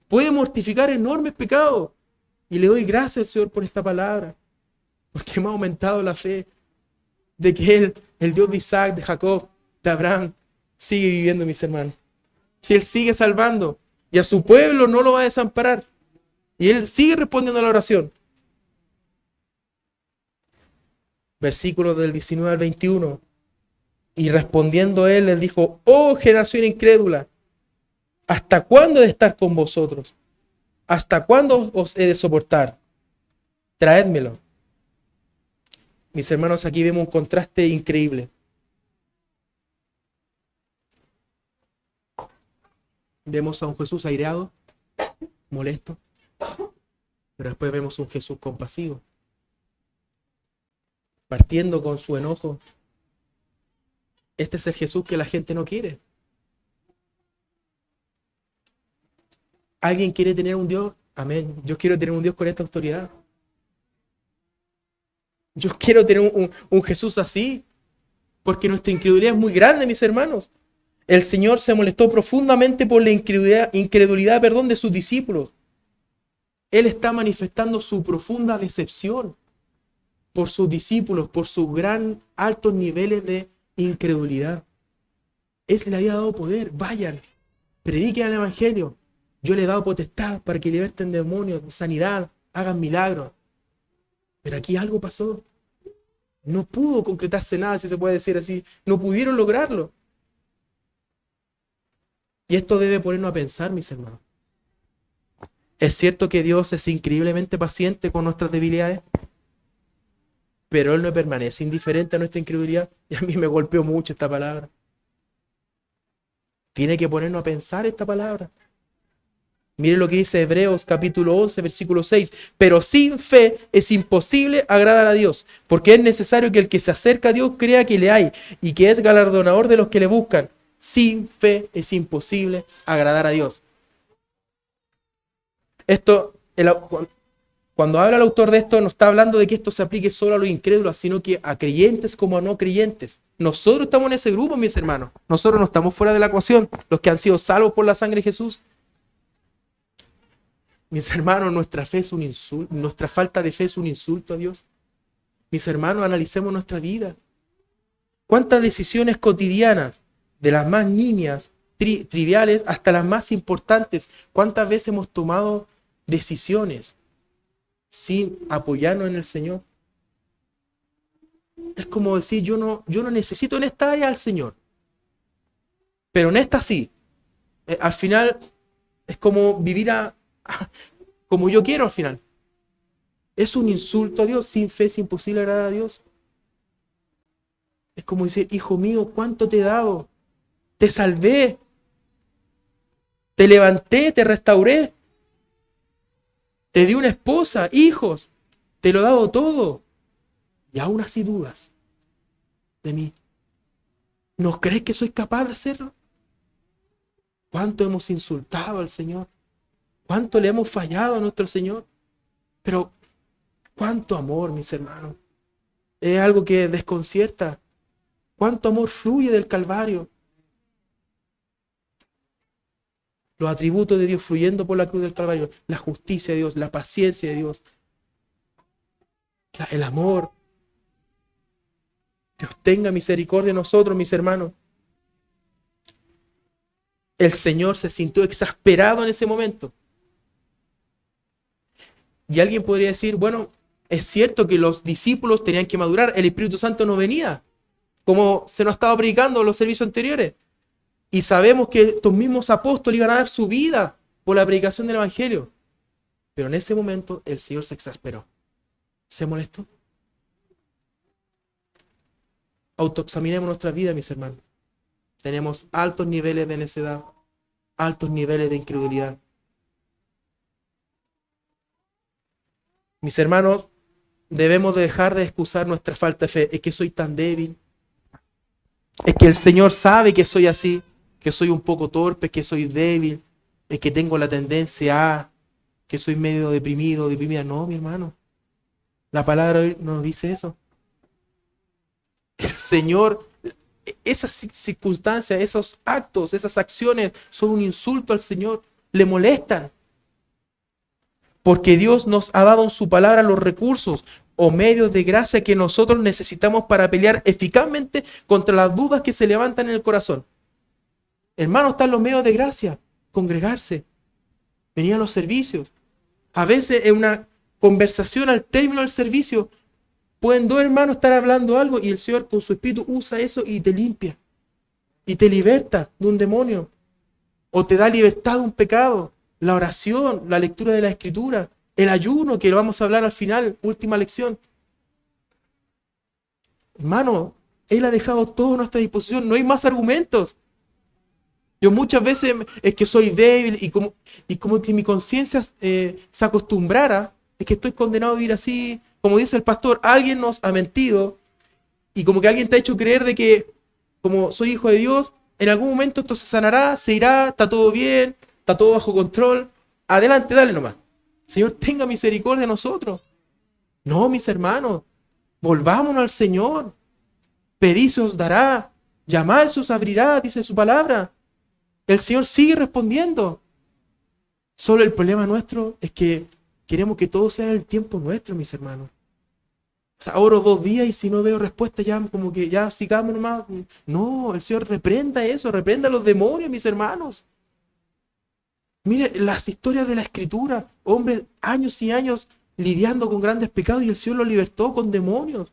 Puede mortificar enormes pecados. Y le doy gracias al Señor por esta palabra. Porque me ha aumentado la fe de que Él, el Dios de Isaac, de Jacob, de Abraham, sigue viviendo, mis hermanos. Que Él sigue salvando. Y a su pueblo no lo va a desamparar. Y Él sigue respondiendo a la oración. Versículos del 19 al 21. Y respondiendo Él les dijo, oh generación incrédula, ¿hasta cuándo he de estar con vosotros? ¿Hasta cuándo os he de soportar? Traédmelo. Mis hermanos, aquí vemos un contraste increíble. Vemos a un Jesús aireado, molesto, pero después vemos un Jesús compasivo, partiendo con su enojo. Este es el Jesús que la gente no quiere. ¿Alguien quiere tener un Dios? Amén. Yo quiero tener un Dios con esta autoridad. Yo quiero tener un Jesús así, porque nuestra incredulidad es muy grande, mis hermanos. El Señor se molestó profundamente por la incredulidad de sus discípulos. Él está manifestando su profunda decepción por sus discípulos, por sus gran altos niveles de incredulidad. Él le había dado poder. Vayan, prediquen el Evangelio. Yo le he dado potestad para que liberten demonios, sanidad, hagan milagros. Pero aquí algo pasó. No pudo concretarse nada, si se puede decir así. No pudieron lograrlo. Y esto debe ponernos a pensar, mis hermanos. ¿Es cierto que Dios es increíblemente paciente con nuestras debilidades? pero Él no permanece indiferente a nuestra incredulidad. Y a mí me golpeó mucho esta palabra. Tiene que ponernos a pensar esta palabra. Mire lo que dice Hebreos capítulo 11, versículo 6. Pero sin fe es imposible agradar a Dios, porque es necesario que el que se acerca a Dios crea que le hay y que es galardonador de los que le buscan. Sin fe es imposible agradar a Dios. Cuando habla el autor de esto, no está hablando de que esto se aplique solo a los incrédulos, sino que a creyentes como a no creyentes. Nosotros estamos en ese grupo, mis hermanos. Nosotros no estamos fuera de la ecuación, los que han sido salvos por la sangre de Jesús. Mis hermanos, nuestra fe es un insulto, nuestra falta de fe es un insulto a Dios. Mis hermanos, analicemos nuestra vida. ¿Cuántas decisiones cotidianas, de las más niñas, triviales, hasta las más importantes, cuántas veces hemos tomado decisiones sin apoyarnos en el Señor? Es como decir, yo no necesito en esta área al Señor, pero en esta sí. Al final es como vivir como yo quiero al final. Es un insulto a Dios. Sin fe es imposible agradar a Dios. Es como decir, hijo mío, ¿cuánto te he dado? Te salvé, te levanté, te restauré, te di una esposa, hijos, te lo he dado todo, y aún así dudas de mí. ¿No crees que soy capaz de hacerlo? ¿Cuánto hemos insultado al Señor? ¿Cuánto le hemos fallado a nuestro Señor? Pero cuánto amor, mis hermanos. Es algo que desconcierta. Cuánto amor fluye del Calvario. Los atributos de Dios fluyendo por la cruz del Calvario. La justicia de Dios, la paciencia de Dios, el amor. Dios tenga misericordia de nosotros, mis hermanos. El Señor se sintió exasperado en ese momento. Y alguien podría decir, bueno, es cierto que los discípulos tenían que madurar, el Espíritu Santo no venía, como se nos estaba predicando en los servicios anteriores. Y sabemos que estos mismos apóstoles iban a dar su vida por la predicación del Evangelio. Pero en ese momento el Señor se exasperó. ¿Se molestó? Autoexaminemos nuestra vida, mis hermanos. Tenemos altos niveles de necedad, altos niveles de incredulidad. Mis hermanos, debemos dejar de excusar nuestra falta de fe. Es que soy tan débil. Es que el Señor sabe que soy así, que soy un poco torpe, que soy débil, es que tengo la tendencia a, que soy medio deprimido, deprimida. No, mi hermano. La palabra hoy no nos dice eso. El Señor, esas circunstancias, esos actos, esas acciones son un insulto al Señor. Le molestan. Porque Dios nos ha dado en su palabra los recursos o medios de gracia que nosotros necesitamos para pelear eficazmente contra las dudas que se levantan en el corazón. Hermanos, están los medios de gracia. Congregarse, venir a los servicios. A veces en una conversación al término del servicio, pueden dos hermanos estar hablando algo y el Señor con su Espíritu usa eso y te limpia. Y te liberta de un demonio. O te da libertad de un pecado. La oración, la lectura de la Escritura, el ayuno, que lo vamos a hablar al final, última lección. Hermano, Él ha dejado todo a nuestra disposición, no hay más argumentos. Yo muchas veces es que soy débil y como que mi conciencia se acostumbrara, es que estoy condenado a vivir así. Como dice el pastor, alguien nos ha mentido y como que alguien te ha hecho creer de que como soy hijo de Dios, en algún momento esto se sanará, se irá, está todo bien, está todo bajo control. Adelante, dale nomás. Señor, tenga misericordia de nosotros. No, mis hermanos, volvámonos al Señor. Pedid se os dará, llamar se os abrirá, dice su palabra. El Señor sigue respondiendo. Solo el problema nuestro es que queremos que todo sea el tiempo nuestro, mis hermanos. O sea, oro 2 días y si no veo respuesta ya como que ya sigamos nomás. No, el Señor reprenda eso, reprenda a los demonios, mis hermanos. Mire las historias de la Escritura, hombres años y años lidiando con grandes pecados y el Señor los libertó con demonios.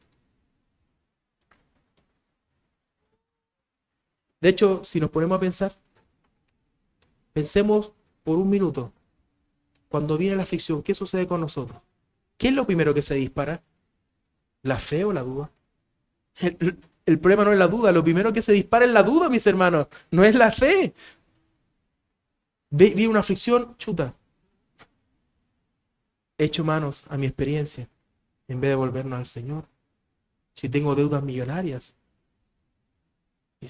De hecho, si nos ponemos a pensar, pensemos por un minuto, cuando viene la aflicción, ¿qué sucede con nosotros? ¿Qué es lo primero que se dispara? ¿La fe o la duda? El problema no es la duda, lo primero que se dispara es la duda, mis hermanos, no es la fe. Viene una aflicción, chuta. Echo manos a mi experiencia en vez de volvernos al Señor. Si tengo deudas millonarias y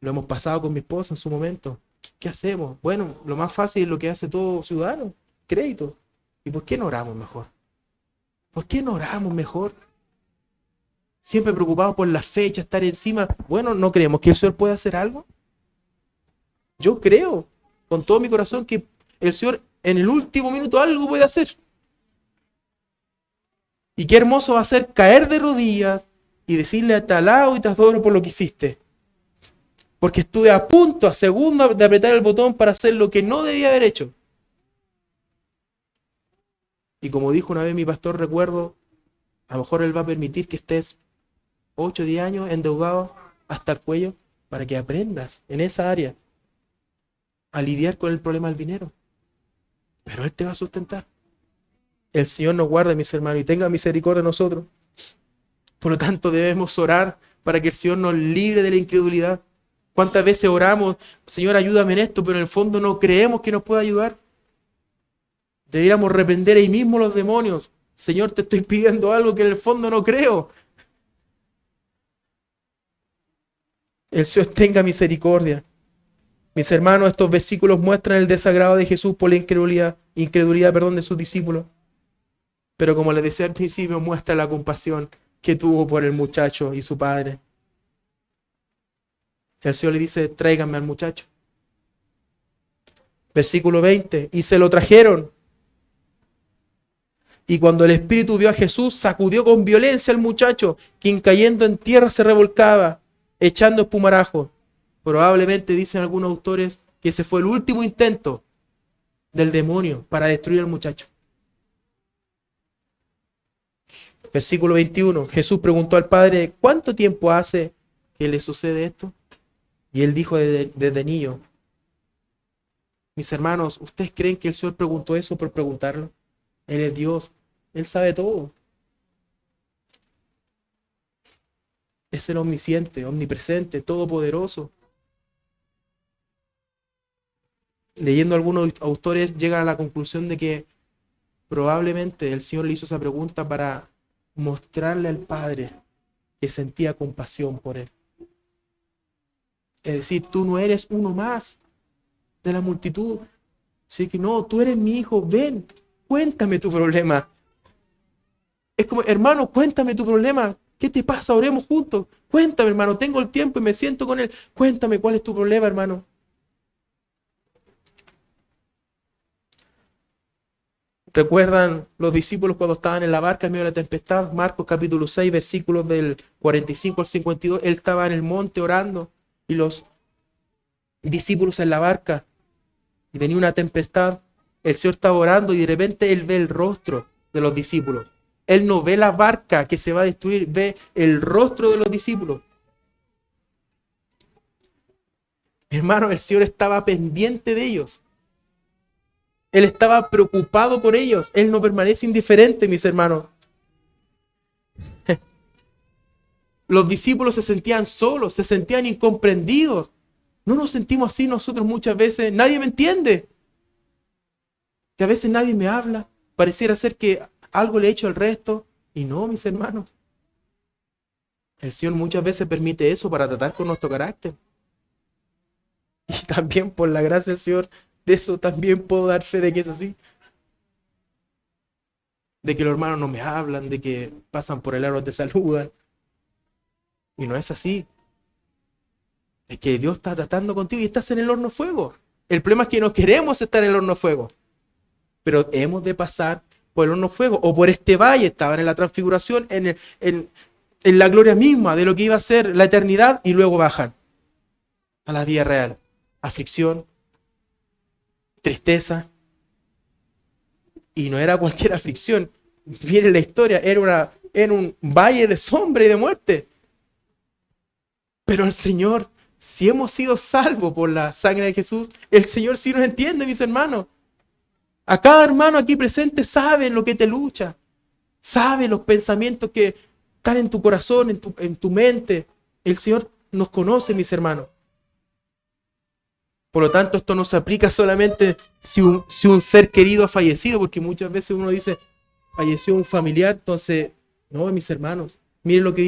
lo hemos pasado con mi esposa en su momento, ¿qué hacemos? Bueno, lo más fácil es lo que hace todo ciudadano, crédito. ¿Y por qué no oramos mejor? ¿Por qué no oramos mejor? Siempre preocupados por la fecha, estar encima. Bueno, ¿no creemos que el Señor puede hacer algo? Yo creo con todo mi corazón que el Señor en el último minuto algo puede hacer. Y qué hermoso va a ser caer de rodillas y decirle a te alabo y te adoro por lo que hiciste. Porque estuve a punto, a segundo de apretar el botón para hacer lo que no debía haber hecho. Y como dijo una vez mi pastor, recuerdo, a lo mejor Él va a permitir que estés 8 o 10 años endeudado hasta el cuello para que aprendas en esa área a lidiar con el problema del dinero. Pero Él te va a sustentar. El Señor nos guarde, mis hermanos, y tenga misericordia de nosotros. Por lo tanto, debemos orar para que el Señor nos libre de la incredulidad. ¿Cuántas veces oramos, Señor, ayúdame en esto, pero en el fondo no creemos que nos pueda ayudar? Deberíamos reprender ahí mismo los demonios. Señor, te estoy pidiendo algo que en el fondo no creo. El Señor tenga misericordia. Mis hermanos, estos versículos muestran el desagrado de Jesús por la incredulidad de sus discípulos. Pero como les decía al principio, muestra la compasión que tuvo por el muchacho y su padre. El Señor le dice, tráiganme al muchacho. Versículo 20, y se lo trajeron. Y cuando el espíritu vio a Jesús, sacudió con violencia al muchacho, quien cayendo en tierra se revolcaba, echando espumarajo. Probablemente, dicen algunos autores, que ese fue el último intento del demonio para destruir al muchacho. Versículo 21, Jesús preguntó al padre, ¿cuánto tiempo hace que le sucede esto? Y él dijo desde niño. Mis hermanos, ¿ustedes creen que el Señor preguntó eso por preguntarlo? Él es Dios, Él sabe todo. Es el omnisciente, omnipresente, todopoderoso. Leyendo algunos autores llegan a la conclusión de que probablemente el Señor le hizo esa pregunta para mostrarle al Padre que sentía compasión por él. Es decir, tú no eres uno más de la multitud. Así que no, tú eres mi hijo, ven, cuéntame tu problema. Es como, hermano, cuéntame tu problema. ¿Qué te pasa? Oremos juntos. Cuéntame, hermano, tengo el tiempo y me siento con él. Cuéntame cuál es tu problema, hermano. ¿Recuerdan los discípulos cuando estaban en la barca en medio de la tempestad? Marcos capítulo 6, versículos del 45 al 52. Él estaba en el monte orando y los discípulos en la barca. Y venía una tempestad. El Señor estaba orando y de repente Él ve el rostro de los discípulos. Él no ve la barca que se va a destruir, ve el rostro de los discípulos. Hermano, el Señor estaba pendiente de ellos. Él estaba preocupado por ellos. Él no permanece indiferente, mis hermanos. Los discípulos se sentían solos, se sentían incomprendidos. No nos sentimos así nosotros muchas veces. Nadie me entiende. Que a veces nadie me habla. Pareciera ser que algo le he hecho al resto. Y no, mis hermanos. El Señor muchas veces permite eso para tratar con nuestro carácter. Y también por la gracia del Señor, de eso también puedo dar fe de que es así. De que los hermanos no me hablan, de que pasan por el árbol te saludan. Y no es así. Es que Dios está tratando contigo y estás en el horno de fuego. El problema es que no queremos estar en el horno de fuego. Pero hemos de pasar por el horno de fuego. O por este valle, estaban en la transfiguración, en la gloria misma de lo que iba a ser la eternidad. Y luego bajan a la vida real. Aflicción, tristeza. Y no era cualquier aflicción. Miren la historia, era un valle de sombra y de muerte. Pero el Señor, si hemos sido salvos por la sangre de Jesús, el Señor sí nos entiende, mis hermanos. A cada hermano aquí presente sabe lo que te lucha. sabe los pensamientos que están en tu corazón, en tu mente. El Señor nos conoce, mis hermanos. Por lo tanto, esto no se aplica solamente si un ser querido ha fallecido, porque muchas veces uno dice, falleció un familiar, entonces, no, mis hermanos. Miren lo que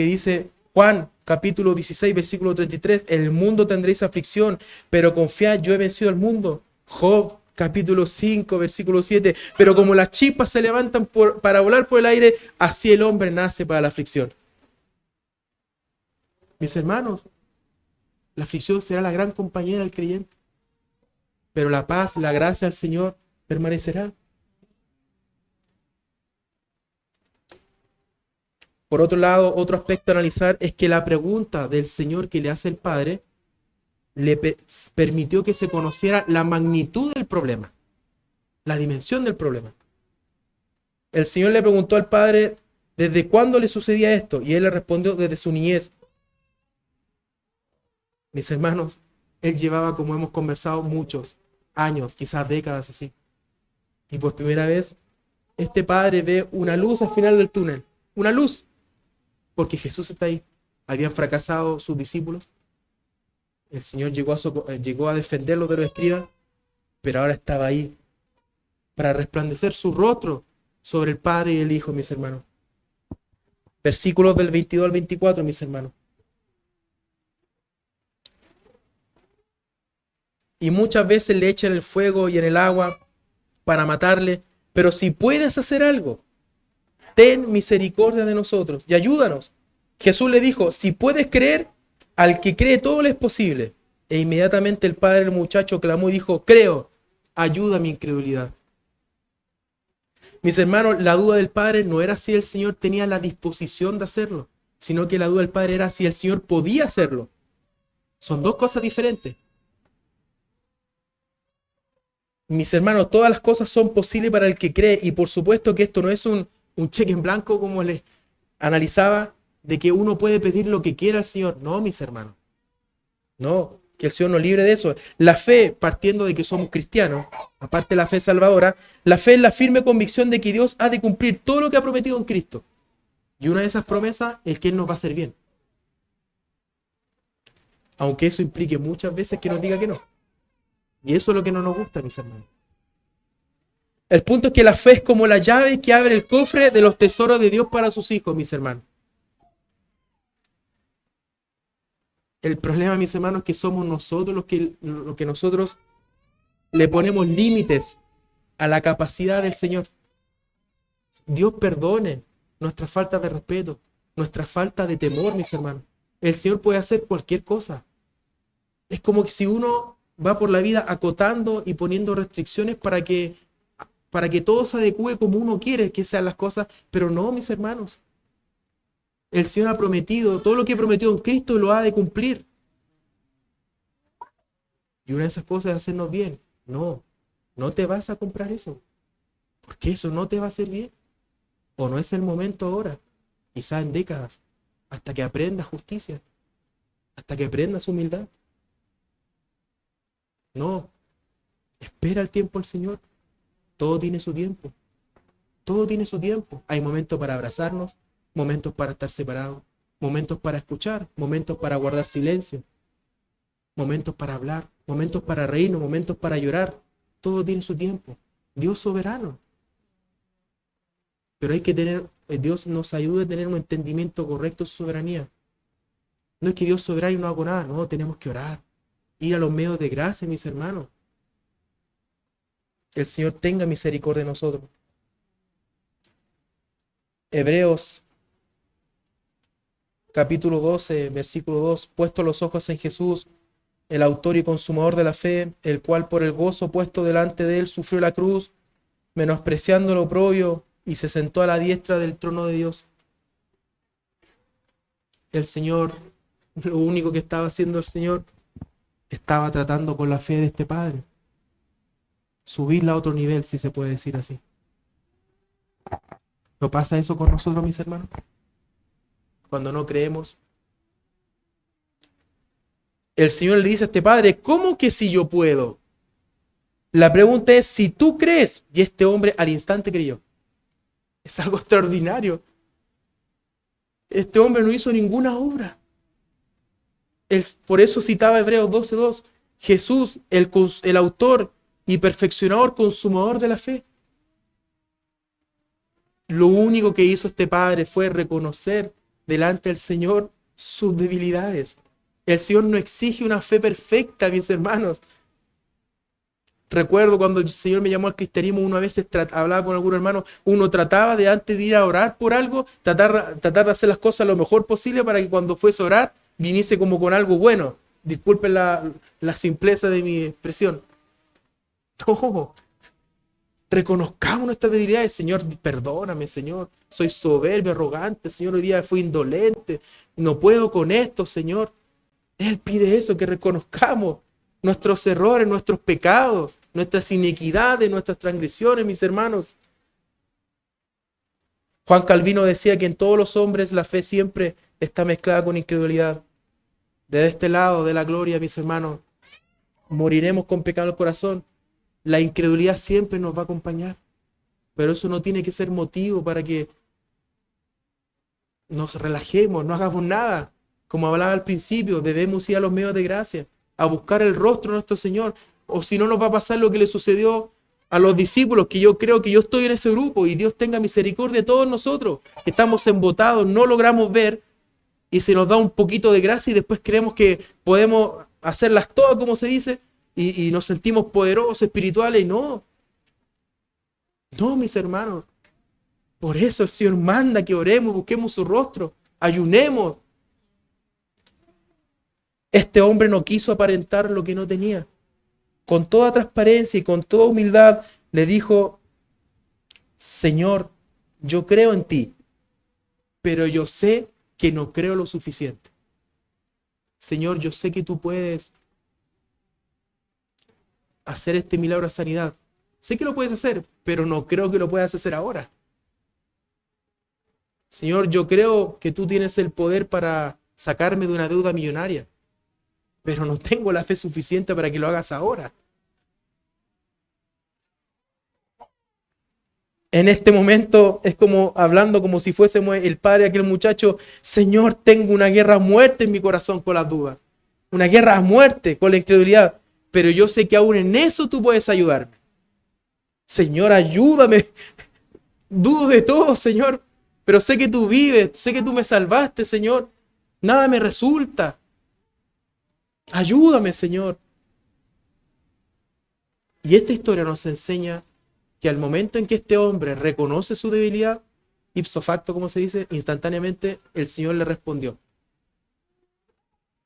dice Juan, capítulo 16, versículo 33. En el mundo tendréis aflicción, pero confiad, yo he vencido al mundo. Job, capítulo 5, versículo 7. Pero como las chispas se levantan para volar por el aire, así el hombre nace para la aflicción. Mis hermanos, la aflicción será la gran compañera del creyente, pero la paz, la gracia del Señor permanecerá. Por otro lado, otro aspecto a analizar es que la pregunta del Señor que le hace el Padre le permitió que se conociera la magnitud del problema, la dimensión del problema. El Señor le preguntó al Padre desde cuándo le sucedía esto, y Él le respondió desde su niñez. Mis hermanos, Él llevaba, como hemos conversado, muchos años, quizás décadas así. Y por primera vez, este Padre ve una luz al final del túnel, una luz. Porque Jesús está ahí. Habían fracasado sus discípulos. El Señor llegó a defenderlos de los escribas, pero ahora estaba ahí para resplandecer su rostro sobre el Padre y el Hijo, mis hermanos. Versículos del 22 al 24, mis hermanos. Y muchas veces le echan el fuego y en el agua para matarle, pero si puedes hacer algo, ten misericordia de nosotros y ayúdanos. Jesús le dijo, si puedes creer, al que cree todo le es posible. E inmediatamente el padre del muchacho clamó y dijo, creo, ayuda a mi incredulidad. Mis hermanos, la duda del padre no era si el Señor tenía la disposición de hacerlo, sino que la duda del padre era si el Señor podía hacerlo. Son dos cosas diferentes. Mis hermanos, todas las cosas son posibles para el que cree, y por supuesto que esto no es un cheque en blanco, como les analizaba, de que uno puede pedir lo que quiera al Señor. No, mis hermanos. No, que el Señor nos libre de eso. La fe, partiendo de que somos cristianos, aparte de la fe salvadora, la fe es la firme convicción de que Dios ha de cumplir todo lo que ha prometido en Cristo. Y una de esas promesas es que Él nos va a hacer bien. Aunque eso implique muchas veces que nos diga que no. Y eso es lo que no nos gusta, mis hermanos. El punto es que la fe es como la llave que abre el cofre de los tesoros de Dios para sus hijos, mis hermanos. El problema, mis hermanos, es que somos nosotros los que nosotros le ponemos límites a la capacidad del Señor. Dios perdone nuestra falta de respeto, nuestra falta de temor, mis hermanos. El Señor puede hacer cualquier cosa. Es como que si uno va por la vida acotando y poniendo restricciones para que todo se adecue como uno quiere que sean las cosas, pero no, mis hermanos. El Señor ha prometido, todo lo que prometió en Cristo lo ha de cumplir. Y una de esas cosas es hacernos bien. No te vas a comprar eso, porque eso no te va a hacer bien. O no es el momento ahora, quizás en décadas, hasta que aprendas justicia, hasta que aprendas humildad. No, espera el tiempo del Señor. Todo tiene su tiempo. Todo tiene su tiempo. Hay momentos para abrazarnos, momentos para estar separados, momentos para escuchar, momentos para guardar silencio, momentos para hablar, momentos para reírnos, momentos para llorar. Todo tiene su tiempo. Dios soberano. Pero hay que Dios nos ayude a tener un entendimiento correcto de su soberanía. No es que Dios soberano y no haga nada. No, tenemos que orar. Ir a los medios de gracia, mis hermanos. Que el Señor tenga misericordia de nosotros. Hebreos capítulo 12, versículo 2. Puesto los ojos en Jesús, el autor y consumador de la fe, el cual por el gozo puesto delante de él sufrió la cruz, menospreciando lo oprobio, y se sentó a la diestra del trono de Dios. El Señor, lo único que estaba haciendo el Señor, estaba tratando con la fe de este Padre. Subirla a otro nivel, si se puede decir así. ¿No pasa eso con nosotros, mis hermanos? Cuando no creemos. El Señor le dice a este Padre, ¿cómo que si yo puedo? La pregunta es, si tú crees, y este hombre al instante creyó. Es algo extraordinario. Este hombre no hizo ninguna obra. Por eso citaba Hebreos 12:2. Jesús, el autor y perfeccionador, consumador de la fe. Lo único que hizo este padre fue reconocer delante del Señor sus debilidades. El Señor no exige una fe perfecta, mis hermanos. Recuerdo cuando el Señor me llamó al cristianismo, uno a veces hablaba con algún hermano, uno trataba de antes de ir a orar por algo, tratar de hacer las cosas lo mejor posible para que cuando fuese a orar, viniese como con algo bueno. Disculpen la simpleza de mi expresión. No. Reconozcamos nuestras debilidades. Señor, perdóname, Señor. Soy soberbio, arrogante, Señor. Hoy día fui indolente. No puedo con esto, Señor. Él pide eso, que reconozcamos nuestros errores, nuestros pecados, nuestras iniquidades, nuestras transgresiones, mis hermanos. Juan Calvino decía que en todos los hombres la fe siempre está mezclada con incredulidad. Desde este lado de la gloria, mis hermanos, moriremos con pecado en el corazón. La incredulidad siempre nos va a acompañar. Pero eso no tiene que ser motivo para que nos relajemos, no hagamos nada. Como hablaba al principio, debemos ir a los medios de gracia, a buscar el rostro de nuestro Señor. O si no, nos va a pasar lo que le sucedió a los discípulos, que yo creo que yo estoy en ese grupo, y Dios tenga misericordia de todos nosotros, que estamos embotados, no logramos ver, y se nos da un poquito de gracia y después creemos que podemos hacerlas todas, como se dice, y nos sentimos poderosos, espirituales, y no. No, mis hermanos. Por eso el Señor manda que oremos, busquemos su rostro, ayunemos. Este hombre no quiso aparentar lo que no tenía. Con toda transparencia y con toda humildad le dijo: Señor, yo creo en ti, pero yo sé que no creo lo suficiente. Señor, yo sé que tú puedes hacer este milagro de sanidad. Sé que lo puedes hacer, pero no creo que lo puedas hacer ahora. Señor, yo creo que tú tienes el poder para sacarme de una deuda millonaria, pero no tengo la fe suficiente para que lo hagas ahora. En este momento es como hablando como si fuésemos el padre de aquel muchacho: Señor, tengo una guerra a muerte en mi corazón con las dudas, una guerra a muerte con la incredulidad, pero yo sé que aún en eso tú puedes ayudarme. Señor, ayúdame. Dudo de todo, Señor, pero sé que tú vives, sé que tú me salvaste, Señor. Nada me resulta. Ayúdame, Señor. Y esta historia nos enseña que al momento en que este hombre reconoce su debilidad, ipso facto, como se dice, instantáneamente el Señor le respondió,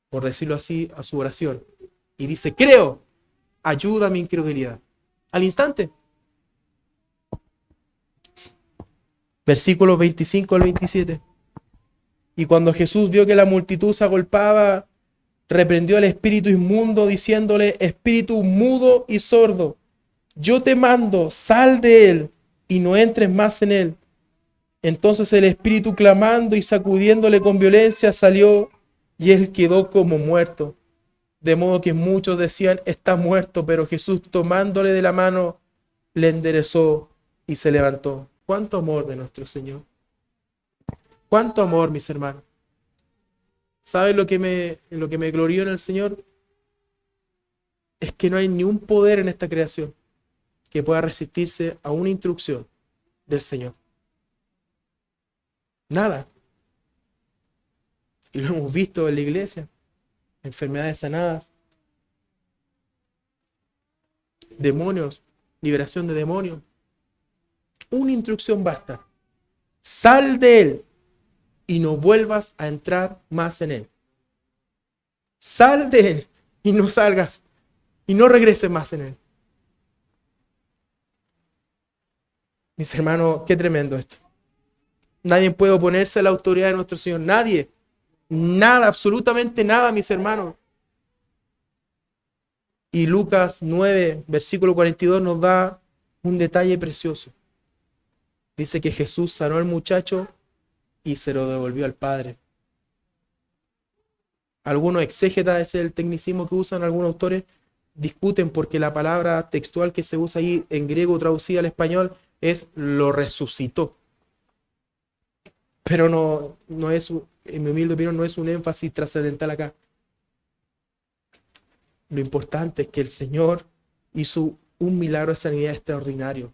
por decirlo así, a su oración. Y dice: creo, ayuda a mi incredulidad. Al instante. Versículos 25 al 27. Y cuando Jesús vio que la multitud se agolpaba, reprendió al espíritu inmundo, diciéndole: espíritu mudo y sordo, yo te mando, sal de él y no entres más en él. Entonces el espíritu, clamando y sacudiéndole con violencia, salió, y él quedó como muerto. De modo que muchos decían: está muerto. Pero Jesús, tomándole de la mano, le enderezó y se levantó. ¿Cuánto amor de nuestro Señor? ¿Cuánto amor, mis hermanos? ¿Saben lo que me glorió en el Señor? Es que no hay ni un poder en esta creación que pueda resistirse a una instrucción del Señor. Nada. Y lo hemos visto en la iglesia. Enfermedades sanadas. Demonios. Liberación de demonios. Una instrucción basta. Sal de él y no vuelvas a entrar más en él. Sal de él y no salgas y no regreses más en él. Mis hermanos, qué tremendo esto. Nadie puede oponerse a la autoridad de nuestro Señor. Nadie. Nada, absolutamente nada, mis hermanos. Y Lucas 9, versículo 42 nos da un detalle precioso. Dice que Jesús sanó al muchacho y se lo devolvió al padre. Algunos exégetas, ese es el tecnicismo que usan algunos autores, discuten porque la palabra textual que se usa ahí en griego traducida al español es lo resucitó. Pero no es, en mi humilde opinión, no es un énfasis trascendental acá. Lo importante es que el Señor hizo un milagro de sanidad extraordinario.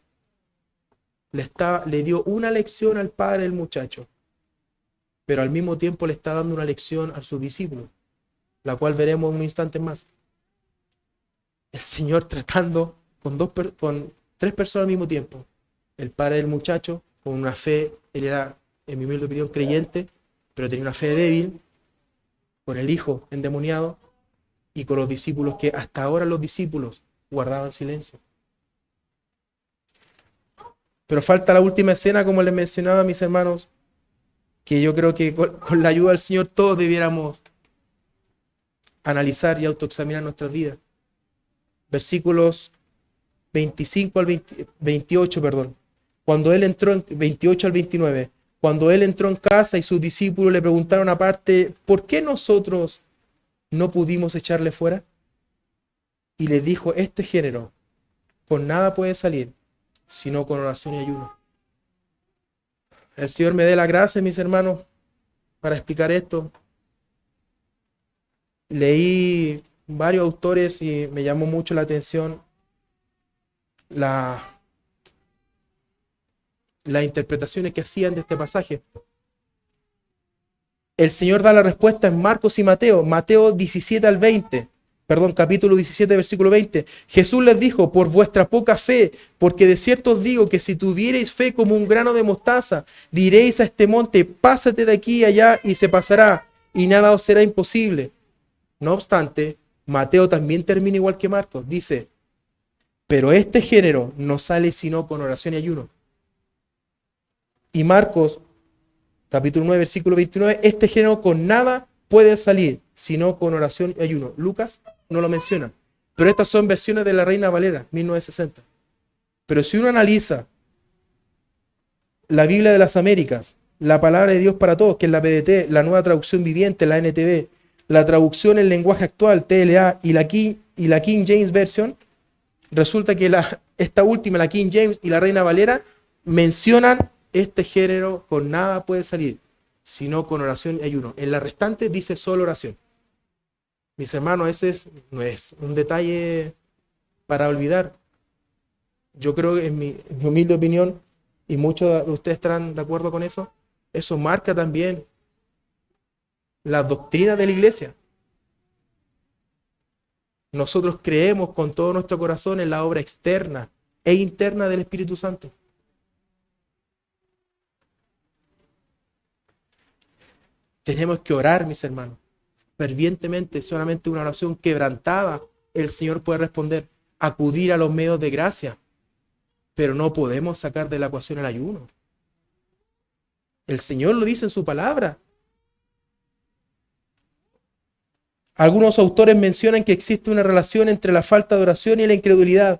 Le dio una lección al padre del muchacho, pero al mismo tiempo le está dando una lección a sus discípulos, la cual veremos en un instante más. El Señor tratando con tres personas al mismo tiempo. El padre del muchacho, con una fe, él era, en mi humilde opinión, creyente, pero tenía una fe débil, con el hijo endemoniado, y con los discípulos que hasta ahora los discípulos guardaban silencio. Pero falta la última escena, como les mencionaba, mis hermanos, que yo creo que con la ayuda del Señor todos debiéramos analizar y autoexaminar nuestras vidas. Versículos 25 al 28, perdón. Cuando él entró en 28 al 29, cuando él entró en casa y sus discípulos le preguntaron aparte, ¿por qué nosotros no pudimos echarle fuera? Y les dijo, este género con nada puede salir, sino con oración y ayuno. El Señor me dé la gracia, mis hermanos, para explicar esto. Leí varios autores y me llamó mucho la atención las interpretaciones que hacían de este pasaje. El Señor da la respuesta en Marcos y Mateo, Mateo 17 al 20. Perdón, capítulo 17, versículo 20. Jesús les dijo, por vuestra poca fe, porque de cierto os digo que si tuviereis fe como un grano de mostaza, diréis a este monte, pásate de aquí y allá y se pasará, y nada os será imposible. No obstante, Mateo también termina igual que Marcos. Dice, pero este género no sale sino con oración y ayuno. Y Marcos, capítulo 9, versículo 29, este género con nada puede salir sino con oración y ayuno. Lucas no lo menciona, pero estas son versiones de la Reina Valera, 1960. Pero si uno analiza la Biblia de las Américas, la Palabra de Dios para Todos, que es la PDT, la Nueva Traducción Viviente, la NTV, la traducción en lenguaje actual, TLA, y la King James Version, resulta que esta última, la King James y la Reina Valera, mencionan este género con nada puede salir, sino con oración y ayuno. En la restante dice solo oración. Mis hermanos, ese no es un detalle para olvidar. Yo creo que en mi humilde opinión, y muchos de ustedes estarán de acuerdo con eso, eso marca también la doctrina de la iglesia. Nosotros creemos con todo nuestro corazón en la obra externa e interna del Espíritu Santo. Tenemos que orar, mis hermanos, fervientemente. Solamente una oración quebrantada el Señor puede responder. Acudir a los medios de gracia, pero no podemos sacar de la ecuación el ayuno. El Señor lo dice en su palabra. Algunos autores mencionan que existe una relación entre la falta de oración y la incredulidad,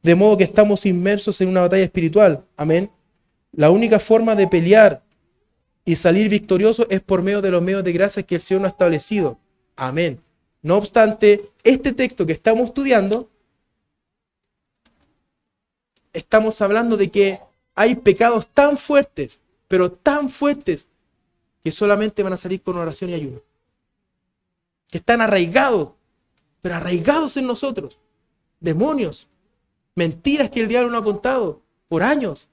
de modo que estamos inmersos en una batalla espiritual. Amén. La única forma de pelear y salir victorioso es por medio de los medios de gracia que el Señor nos ha establecido. Amén. No obstante, este texto que estamos estudiando, estamos hablando de que hay pecados tan fuertes, pero tan fuertes, que solamente van a salir con oración y ayuno. Que están arraigados, pero arraigados en nosotros. Demonios, mentiras que el diablo nos ha contado por años.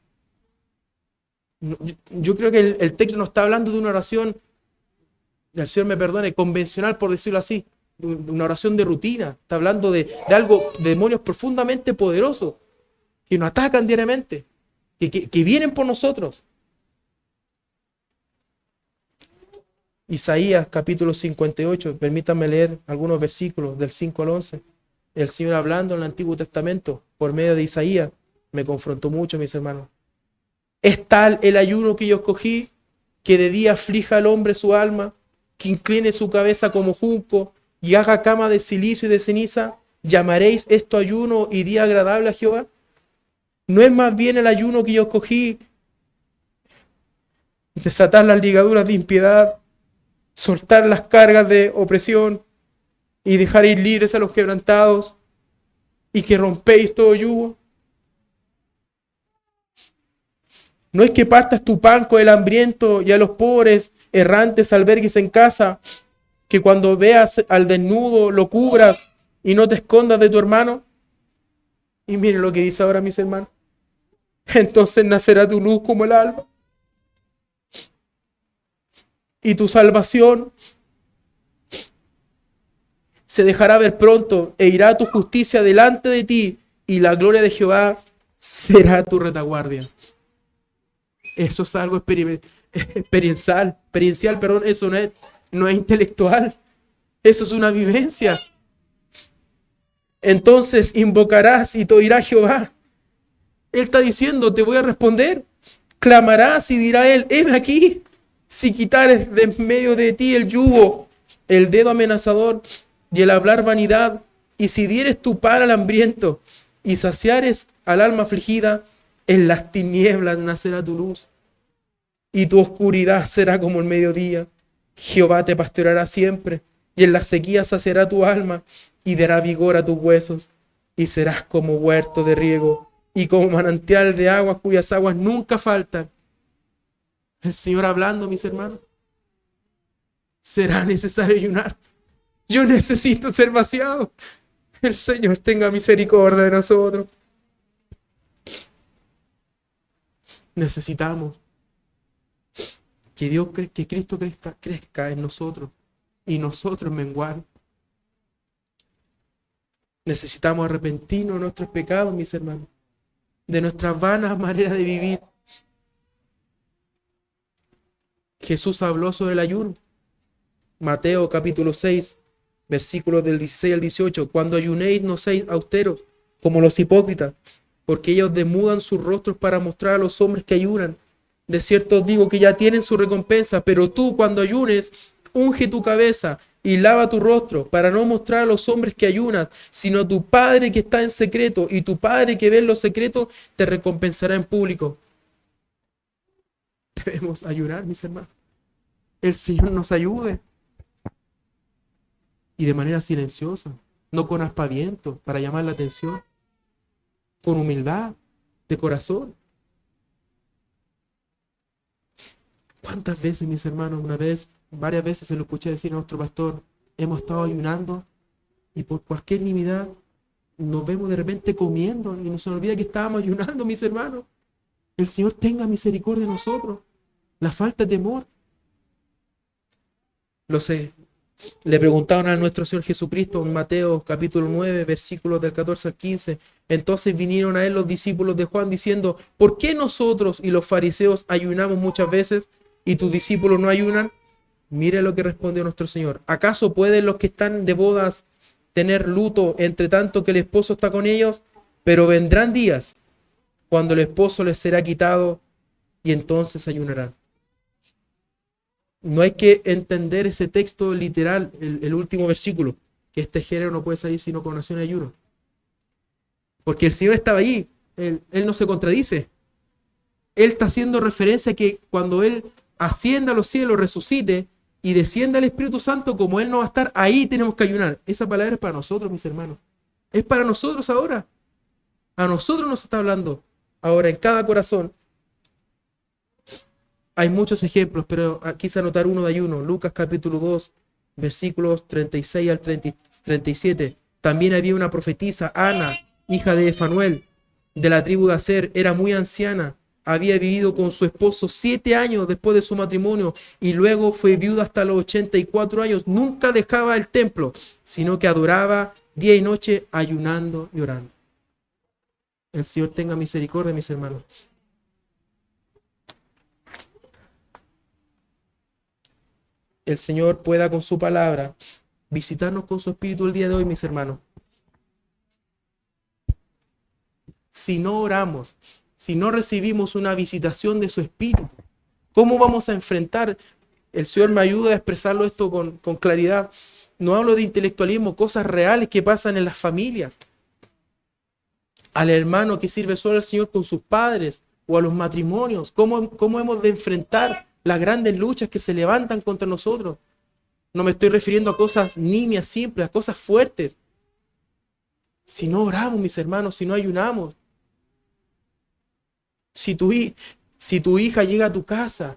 Yo creo que el texto nos está hablando de una oración, el Señor me perdone, convencional, por decirlo así, una oración de rutina. Está hablando de algo, de demonios profundamente poderosos que nos atacan diariamente, que vienen por nosotros. Isaías capítulo 58, permítanme leer algunos versículos del 5 al 11. El Señor hablando en el Antiguo Testamento por medio de Isaías me confrontó mucho, mis hermanos. Es tal el ayuno que yo escogí, que de día aflija al hombre su alma, que incline su cabeza como junco y haga cama de silicio y de ceniza. ¿Llamaréis esto ayuno y día agradable a Jehová? ¿No es más bien el ayuno que yo escogí desatar las ligaduras de impiedad, soltar las cargas de opresión y dejar ir libres a los quebrantados, y que rompéis todo yugo? No es que partas tu pan con el hambriento y a los pobres errantes albergues en casa, que cuando veas al desnudo lo cubras y no te escondas de tu hermano. Y miren lo que dice ahora, mis hermanos. Entonces nacerá tu luz como el alba. Y tu salvación se dejará ver pronto, e irá tu justicia delante de ti, y la gloria de Jehová será tu retaguardia. Eso es algo experiencial, perdón, eso no es intelectual, eso es una vivencia. Entonces invocarás y te oirá Jehová. Él está diciendo, te voy a responder. Clamarás y dirá él, heme aquí. Si quitares de en medio de ti el yugo, el dedo amenazador y el hablar vanidad, y si dieres tu pan al hambriento y saciares al alma afligida, en las tinieblas nacerá tu luz y tu oscuridad será como el mediodía. Jehová te pastoreará siempre, y en la sequía saciará tu alma y dará vigor a tus huesos, y serás como huerto de riego y como manantial de aguas cuyas aguas nunca faltan. El Señor hablando, mis hermanos. Será necesario ayunar. Yo necesito ser vaciado. El Señor tenga misericordia de nosotros. Necesitamos que Cristo crezca en nosotros y nosotros menguar. Necesitamos arrepentirnos de nuestros pecados, mis hermanos, de nuestras vanas maneras de vivir. Jesús habló sobre el ayuno. Mateo capítulo 6, versículos del 16 al 18. Cuando ayunéis, no seáis austeros, como los hipócritas, porque ellos demudan sus rostros para mostrar a los hombres que ayunan. De cierto os digo que ya tienen su recompensa, pero tú, cuando ayunes, unge tu cabeza y lava tu rostro, para no mostrar a los hombres que ayunas, sino a tu Padre que está en secreto, y tu Padre que ve en lo secreto te recompensará en público. Debemos ayunar, mis hermanos. El Señor nos ayude. Y de manera silenciosa, no con aspaviento para llamar la atención, con humildad de corazón. ¿Cuántas veces, mis hermanos, varias veces se lo escuché decir a nuestro pastor, hemos estado ayunando y por cualquier nimiedad nos vemos de repente comiendo y nos olvida que estábamos ayunando, mis hermanos? El Señor tenga misericordia de nosotros. La falta de temor. Lo sé. Le preguntaron a nuestro Señor Jesucristo en Mateo capítulo 9, versículos del 14 al 15. Entonces vinieron a él los discípulos de Juan diciendo, ¿por qué nosotros y los fariseos ayunamos muchas veces y tus discípulos no ayunan? Mire lo que respondió nuestro Señor. ¿Acaso pueden los que están de bodas tener luto entre tanto que el esposo está con ellos? Pero vendrán días cuando el esposo les será quitado y entonces ayunarán. No hay que entender ese texto literal, el último versículo, que este género no puede salir sino con oración y ayuno. Porque el Señor estaba allí, Él no se contradice. Él está haciendo referencia a que cuando Él ascienda a los cielos, resucite y descienda el Espíritu Santo, como Él no va a estar, ahí tenemos que ayunar. Esa palabra es para nosotros, mis hermanos. Es para nosotros ahora. A nosotros nos está hablando ahora en cada corazón. Hay muchos ejemplos, pero quise anotar uno de ayuno. Lucas capítulo 2, versículos 36 al 37. También había una profetisa, Ana, hija de Fanuel, de la tribu de Aser. Era muy anciana. Había vivido con su esposo 7 años después de su matrimonio y luego fue viuda hasta los 84 años. Nunca dejaba el templo, sino que adoraba día y noche ayunando y orando. El Señor tenga misericordia, mis hermanos. El Señor pueda con su palabra visitarnos con su espíritu el día de hoy, mis hermanos. Si no oramos, si no recibimos una visitación de su espíritu, ¿cómo vamos a enfrentar? El Señor me ayuda a expresarlo esto con claridad. No hablo de intelectualismo, cosas reales que pasan en las familias. Al hermano que sirve solo al Señor con sus padres o a los matrimonios. ¿Cómo hemos de enfrentar las grandes luchas que se levantan contra nosotros? No me estoy refiriendo a cosas nimias, simples, a cosas fuertes. Si no oramos, mis hermanos, si no ayunamos, si Si tu hija llega a tu casa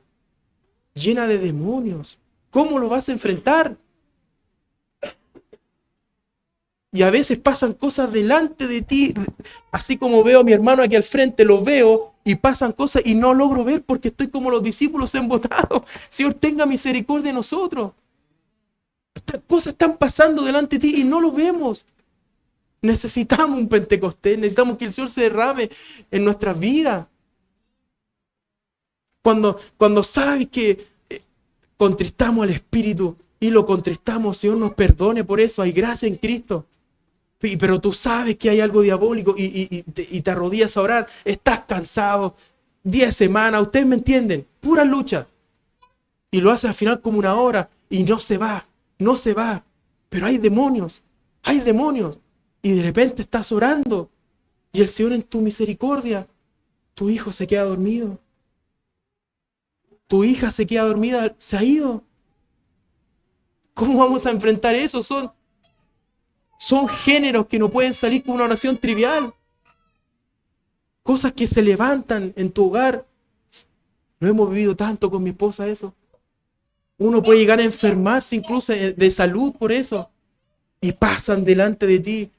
llena de demonios, ¿cómo lo vas a enfrentar? Y a veces pasan cosas delante de ti, así como veo a mi hermano aquí al frente, lo veo y pasan cosas y no logro ver porque estoy como los discípulos embotados. Señor, tenga misericordia de nosotros. Estas cosas están pasando delante de ti y no lo vemos. Necesitamos un Pentecostés, necesitamos que el Señor se derrame en nuestras vidas. Cuando sabes que contristamos al Espíritu y lo contristamos, Señor nos perdone por eso, hay gracia en Cristo. Pero tú sabes que hay algo diabólico y te arrodillas a orar, estás cansado, 10 semanas, ustedes me entienden, pura lucha. Y lo haces al final como una hora y no se va. Pero hay demonios. Y de repente estás orando y el Señor en tu misericordia, tu hijo se queda dormido. Tu hija se queda dormida, se ha ido. ¿Cómo vamos a enfrentar eso? Son géneros que no pueden salir con una oración trivial. Cosas que se levantan en tu hogar. No hemos vivido tanto con mi esposa eso. Uno puede llegar a enfermarse incluso de salud por eso. Y pasan delante de ti.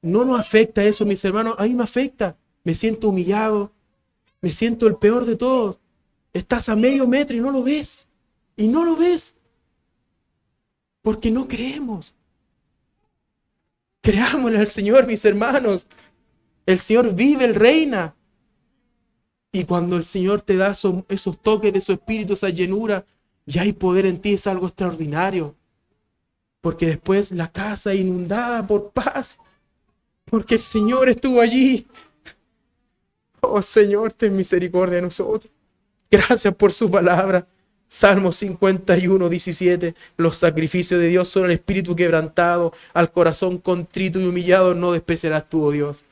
No nos afecta eso, mis hermanos. A mí me afecta. Me siento humillado. Me siento el peor de todos. Estás a medio metro y no lo ves. Porque no creemos. Creámosle al Señor, mis hermanos. El Señor vive, Él reina. Y cuando el Señor te da esos toques de su Espíritu, esa llenura, y hay poder en ti, es algo extraordinario. Porque después la casa inundada por paz. Porque el Señor estuvo allí. Oh Señor, ten misericordia de nosotros. Gracias por su palabra. Salmo 51, 17. Los sacrificios de Dios son el espíritu quebrantado, al corazón contrito y humillado no despreciarás tú, oh Dios.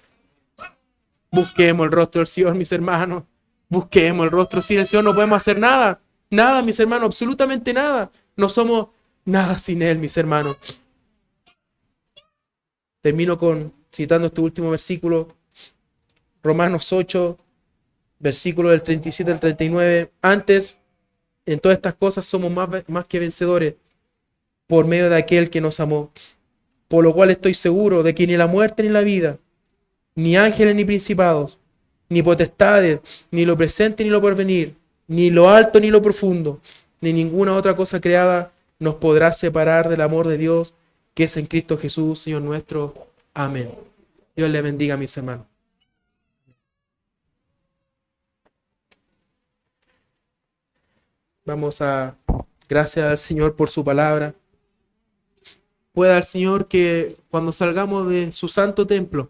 Busquemos el rostro del Señor, mis hermanos. Busquemos el rostro. Sin el Señor no podemos hacer nada. Nada, mis hermanos, absolutamente nada. No somos nada sin Él, mis hermanos. Termino citando este último versículo. Romanos 8, versículo del 37 al 39. Antes, en todas estas cosas somos más que vencedores por medio de aquel que nos amó. Por lo cual estoy seguro de que ni la muerte ni la vida, ni ángeles ni principados, ni potestades, ni lo presente ni lo porvenir, ni lo alto ni lo profundo, ni ninguna otra cosa creada nos podrá separar del amor de Dios que es en Cristo Jesús, Señor nuestro. Amén. Dios le bendiga, mis hermanos. Vamos a, gracias al Señor por su palabra. Pueda al Señor que cuando salgamos de su santo templo,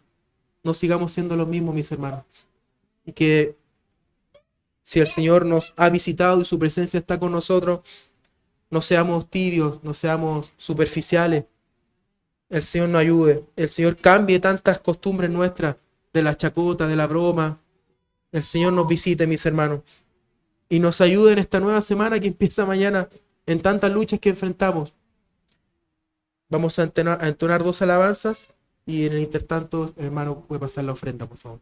no sigamos siendo los mismos, mis hermanos. Y que si el Señor nos ha visitado y su presencia está con nosotros, no seamos tibios, no seamos superficiales. El Señor nos ayude. El Señor cambie tantas costumbres nuestras, de la chacota, de la broma. El Señor nos visite, mis hermanos. Y nos ayude en esta nueva semana que empieza mañana en tantas luchas que enfrentamos. Vamos a entonar 2 alabanzas y en el intertanto, hermano, puede pasar la ofrenda, por favor.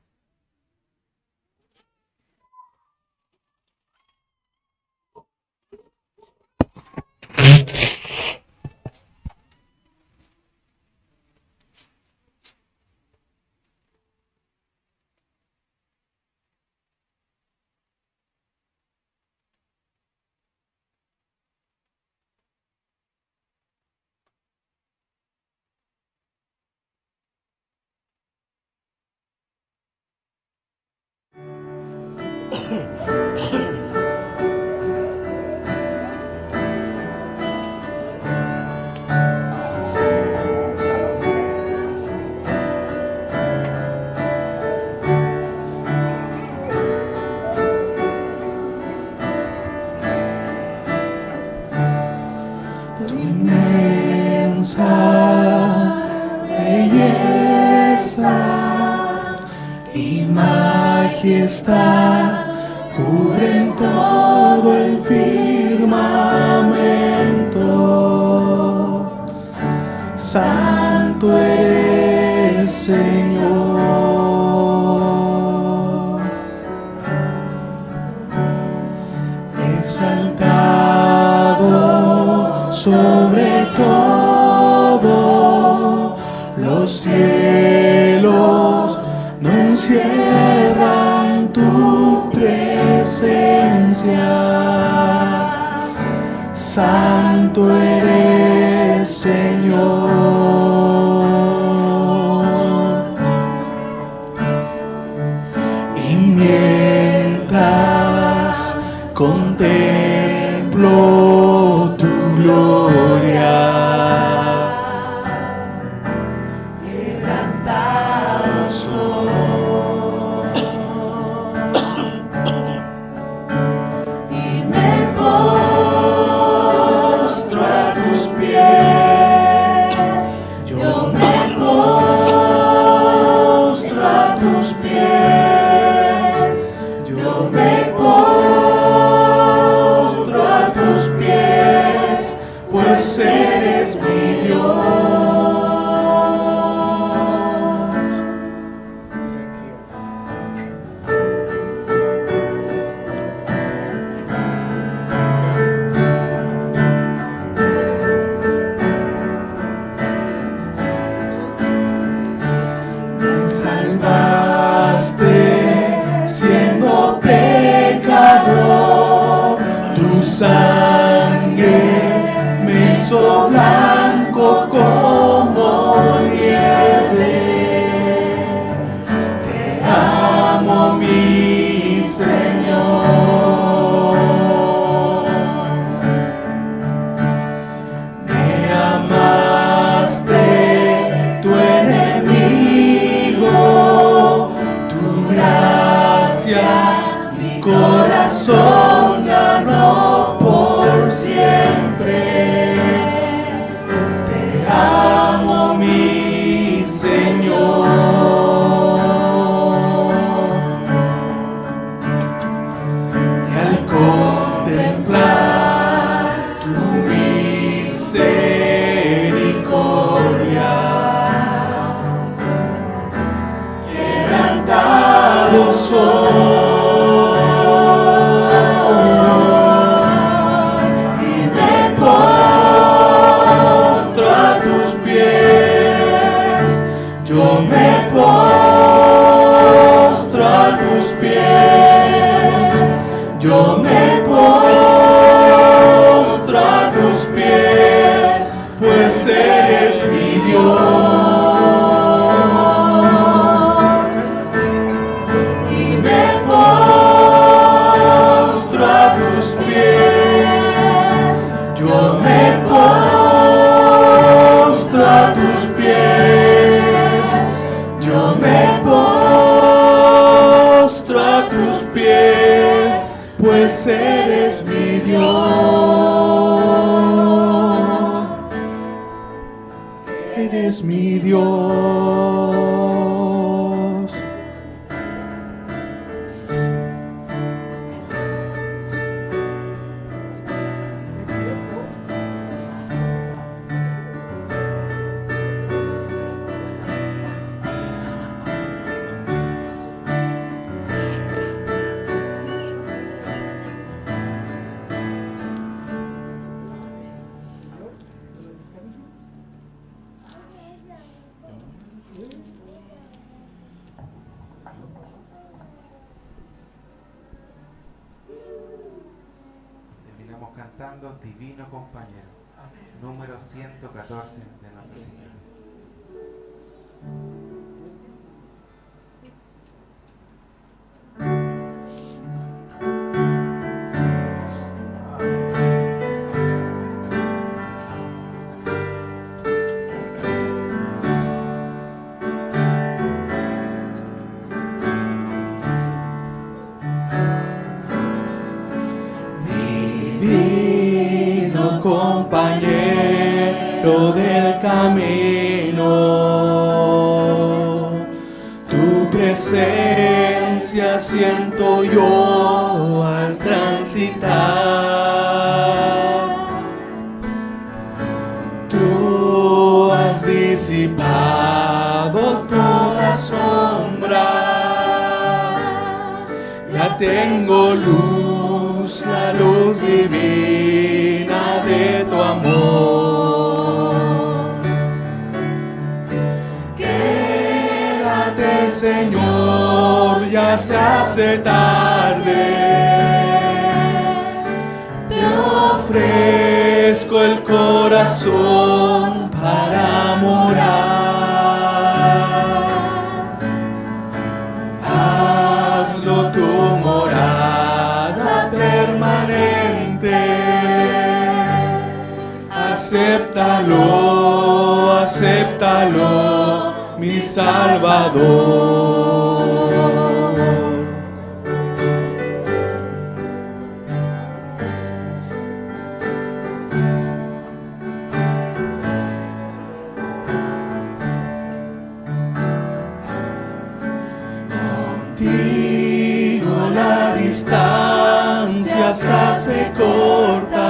Tu inmensa belleza y majestad cubren todo el firmamento. Santo eres, Señor. cielos no encierran tu presencia. Santo eres, Señor. Y mientras contemplo tu gloria, quebrantado soy, y me postro a tus pies. Yo me postro a tus pies. Yo me postro a tus pies, pues eres mi Dios. Me salvaste siendo pecador, tu sangre me hizo blanco como nieve. Te amo, mi Señor. Me amaste, tu enemigo, tu gracia mi corazón ganó por siempre. Te amo, mi Señor. Y al contemplar tu misericordia, quebrantado soy, y me postro a tus pies. Yo me postro a tus pies. Yo me postro a tus pies, pues eres mi Dios. Y me postro a tus pies. Yo me postro a tus pies. Yo me postro a tus pies, pues eres mi Dios. Eres mi Dios. Terminamos cantando Divino Compañero, número 114 de Nuestro Señor. Divino compañero del camino, tu presencia siento yo al transitar. Tú has disipado toda sombra, ya tengo luz, la luz divina de tu amor, que Señor, ya se hace tarde. Te ofrezco el corazón para morar. Hazlo tu morada permanente. Acéptalo, acéptalo, mi Salvador. Contigo la distancia se hace corta.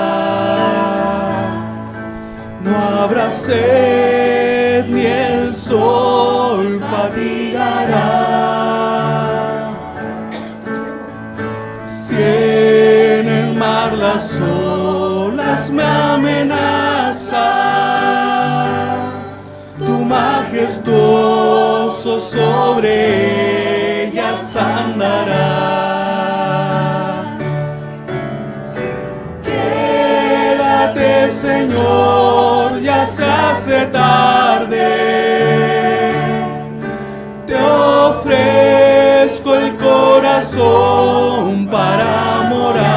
No habrá sed ni el sol fatigará. Si en el mar las olas me amenazan, tu majestuoso sobre ellas andará. Quédate, Señor, ya se hace tarde. Te ofrezco el corazón para morar.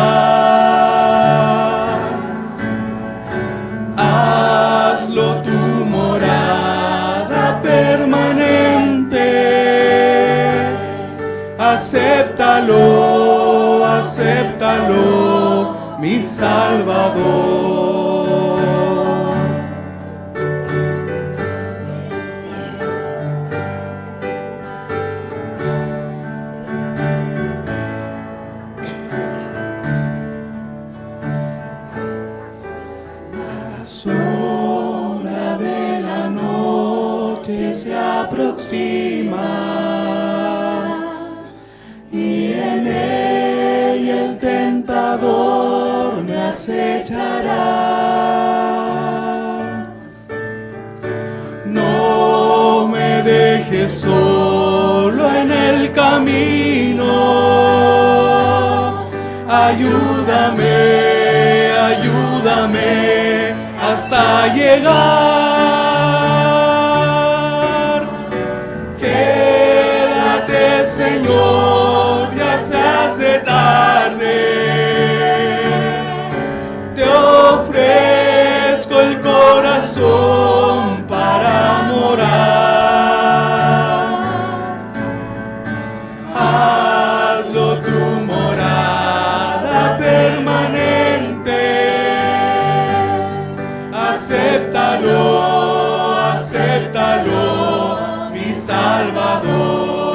Hazlo tu morada permanente. Acéptalo, acéptalo, mi Salvador. La sombra de la noche se aproxima y en ella el tentador me acechará. No me dejes solo en el camino. Ayúdame, ayúdame hasta llegar. Quédate, Señor, ya se hace tarde. Te ofrezco el corazón para morar. Hazlo tu morada permanente. Acéptalo, acéptalo, mi Salvador.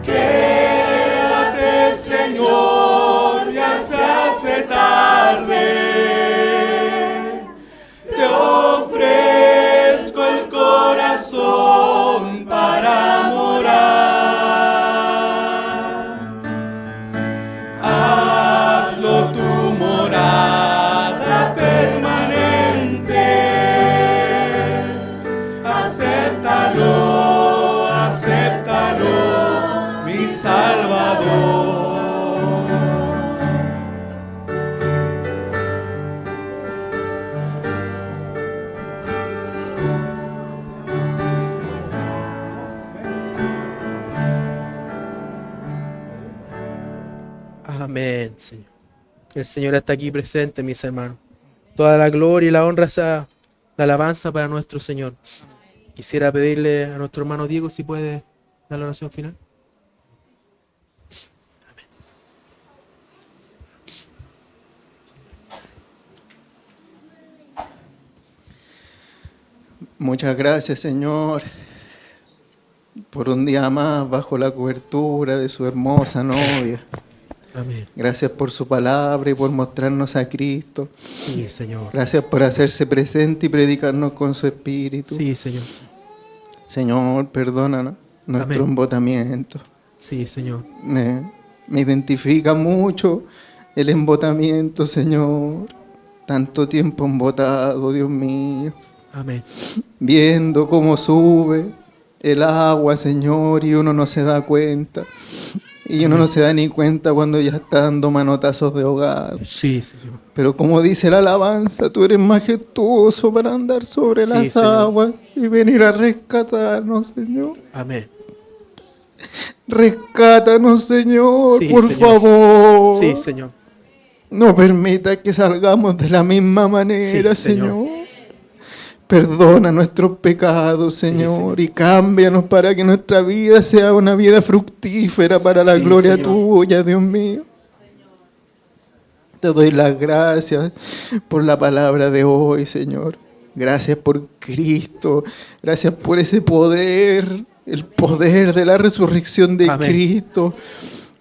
Quédate, Señor, ya se hace tarde. Te ofrezco el corazón para morar. Hazlo tu morada permanente. Acéptalo, acéptalo, mi Salvador. Amén, Señor. El Señor está aquí presente, mis hermanos. Toda la gloria y la honra sea la alabanza para nuestro Señor. Quisiera pedirle a nuestro hermano Diego si puede dar la oración final. Muchas gracias, Señor, por un día más bajo la cobertura de su hermosa novia. Amén. Gracias por su palabra y por mostrarnos a Cristo. Sí, Señor. Gracias por hacerse presente y predicarnos con su espíritu. Sí, Señor. Señor, perdónanos nuestro Amén. embotamiento. Sí, Señor. Me identifica mucho el embotamiento, Señor. Tanto tiempo embotado, Dios mío. Amén. viendo cómo sube el agua, Señor, y uno no se da cuenta. Y uno no se da ni cuenta cuando ya está dando manotazos de ahogado. Sí, Señor. Pero como dice la alabanza, tú eres majestuoso para andar sobre Sí, las Señor. aguas y venir a rescatarnos, Señor. Amén. Rescátanos, Señor, Sí, por Señor. favor. Sí, Señor. No permita que salgamos de la misma manera, Sí, Señor. Señor. Perdona nuestros pecados, Sí, Señor, Señor. y cámbianos para que nuestra vida sea una vida fructífera para la Sí, gloria Señor. tuya, Dios mío. Te doy las gracias por la palabra de hoy, Señor. Gracias por Cristo. Gracias por ese poder, el poder de la resurrección de Amén. Cristo.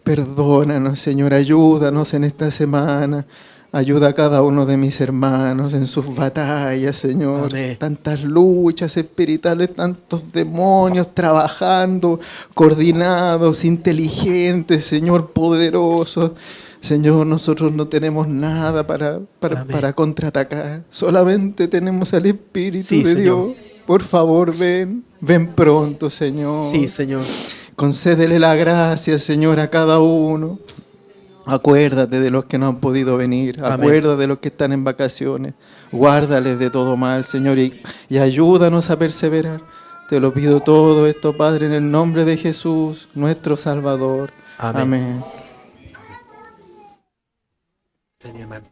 Perdónanos, Señor. Ayúdanos en esta semana. Ayuda a cada uno de mis hermanos en sus batallas, Señor. Amén. Tantas luchas espirituales, tantos demonios trabajando, coordinados, inteligentes, Señor, poderosos. Señor, nosotros no tenemos nada Amén. para contraatacar. Solamente tenemos al Espíritu Sí, de Señor. Dios. Por favor, ven pronto, Señor. Sí, Señor. Concédele la gracia, Señor, a cada uno. Acuérdate de los que no han podido venir. Amén. Acuérdate de los que están en vacaciones. Guárdales de todo mal, Señor, y ayúdanos a perseverar. Te lo pido todo esto, Padre, en el nombre de Jesús, nuestro Salvador. Amén. Amén. Sí, mi hermano.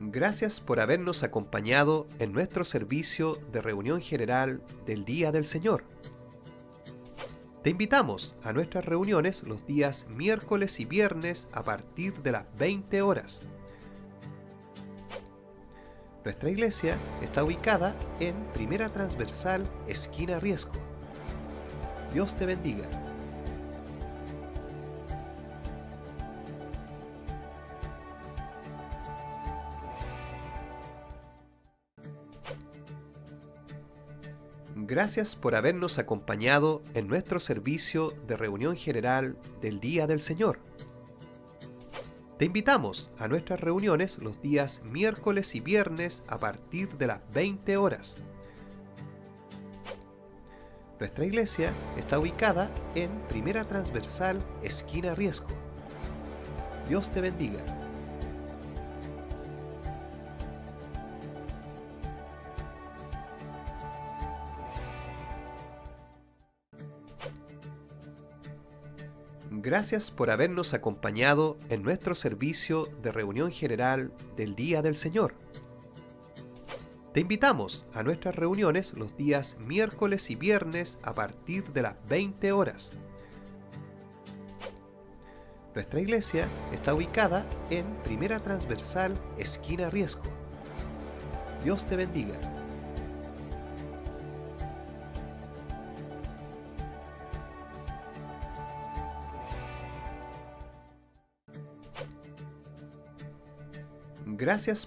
Gracias por habernos acompañado en nuestro servicio de reunión general del Día del Señor. Te invitamos a nuestras reuniones los días miércoles y viernes a partir de las 20 horas. Nuestra iglesia está ubicada en Primera Transversal, esquina Riesco. Dios te bendiga. Gracias por habernos acompañado en nuestro servicio de reunión general del Día del Señor. Te invitamos a nuestras reuniones los días miércoles y viernes a partir de las 20 horas. Nuestra iglesia está ubicada en Primera Transversal, esquina Riesco. Dios te bendiga. Gracias por habernos acompañado en nuestro servicio de reunión general del Día del Señor. Te invitamos a nuestras reuniones los días miércoles y viernes a partir de las 20 horas. Nuestra iglesia está ubicada en Primera Transversal, esquina Riesco. Dios te bendiga. Gracias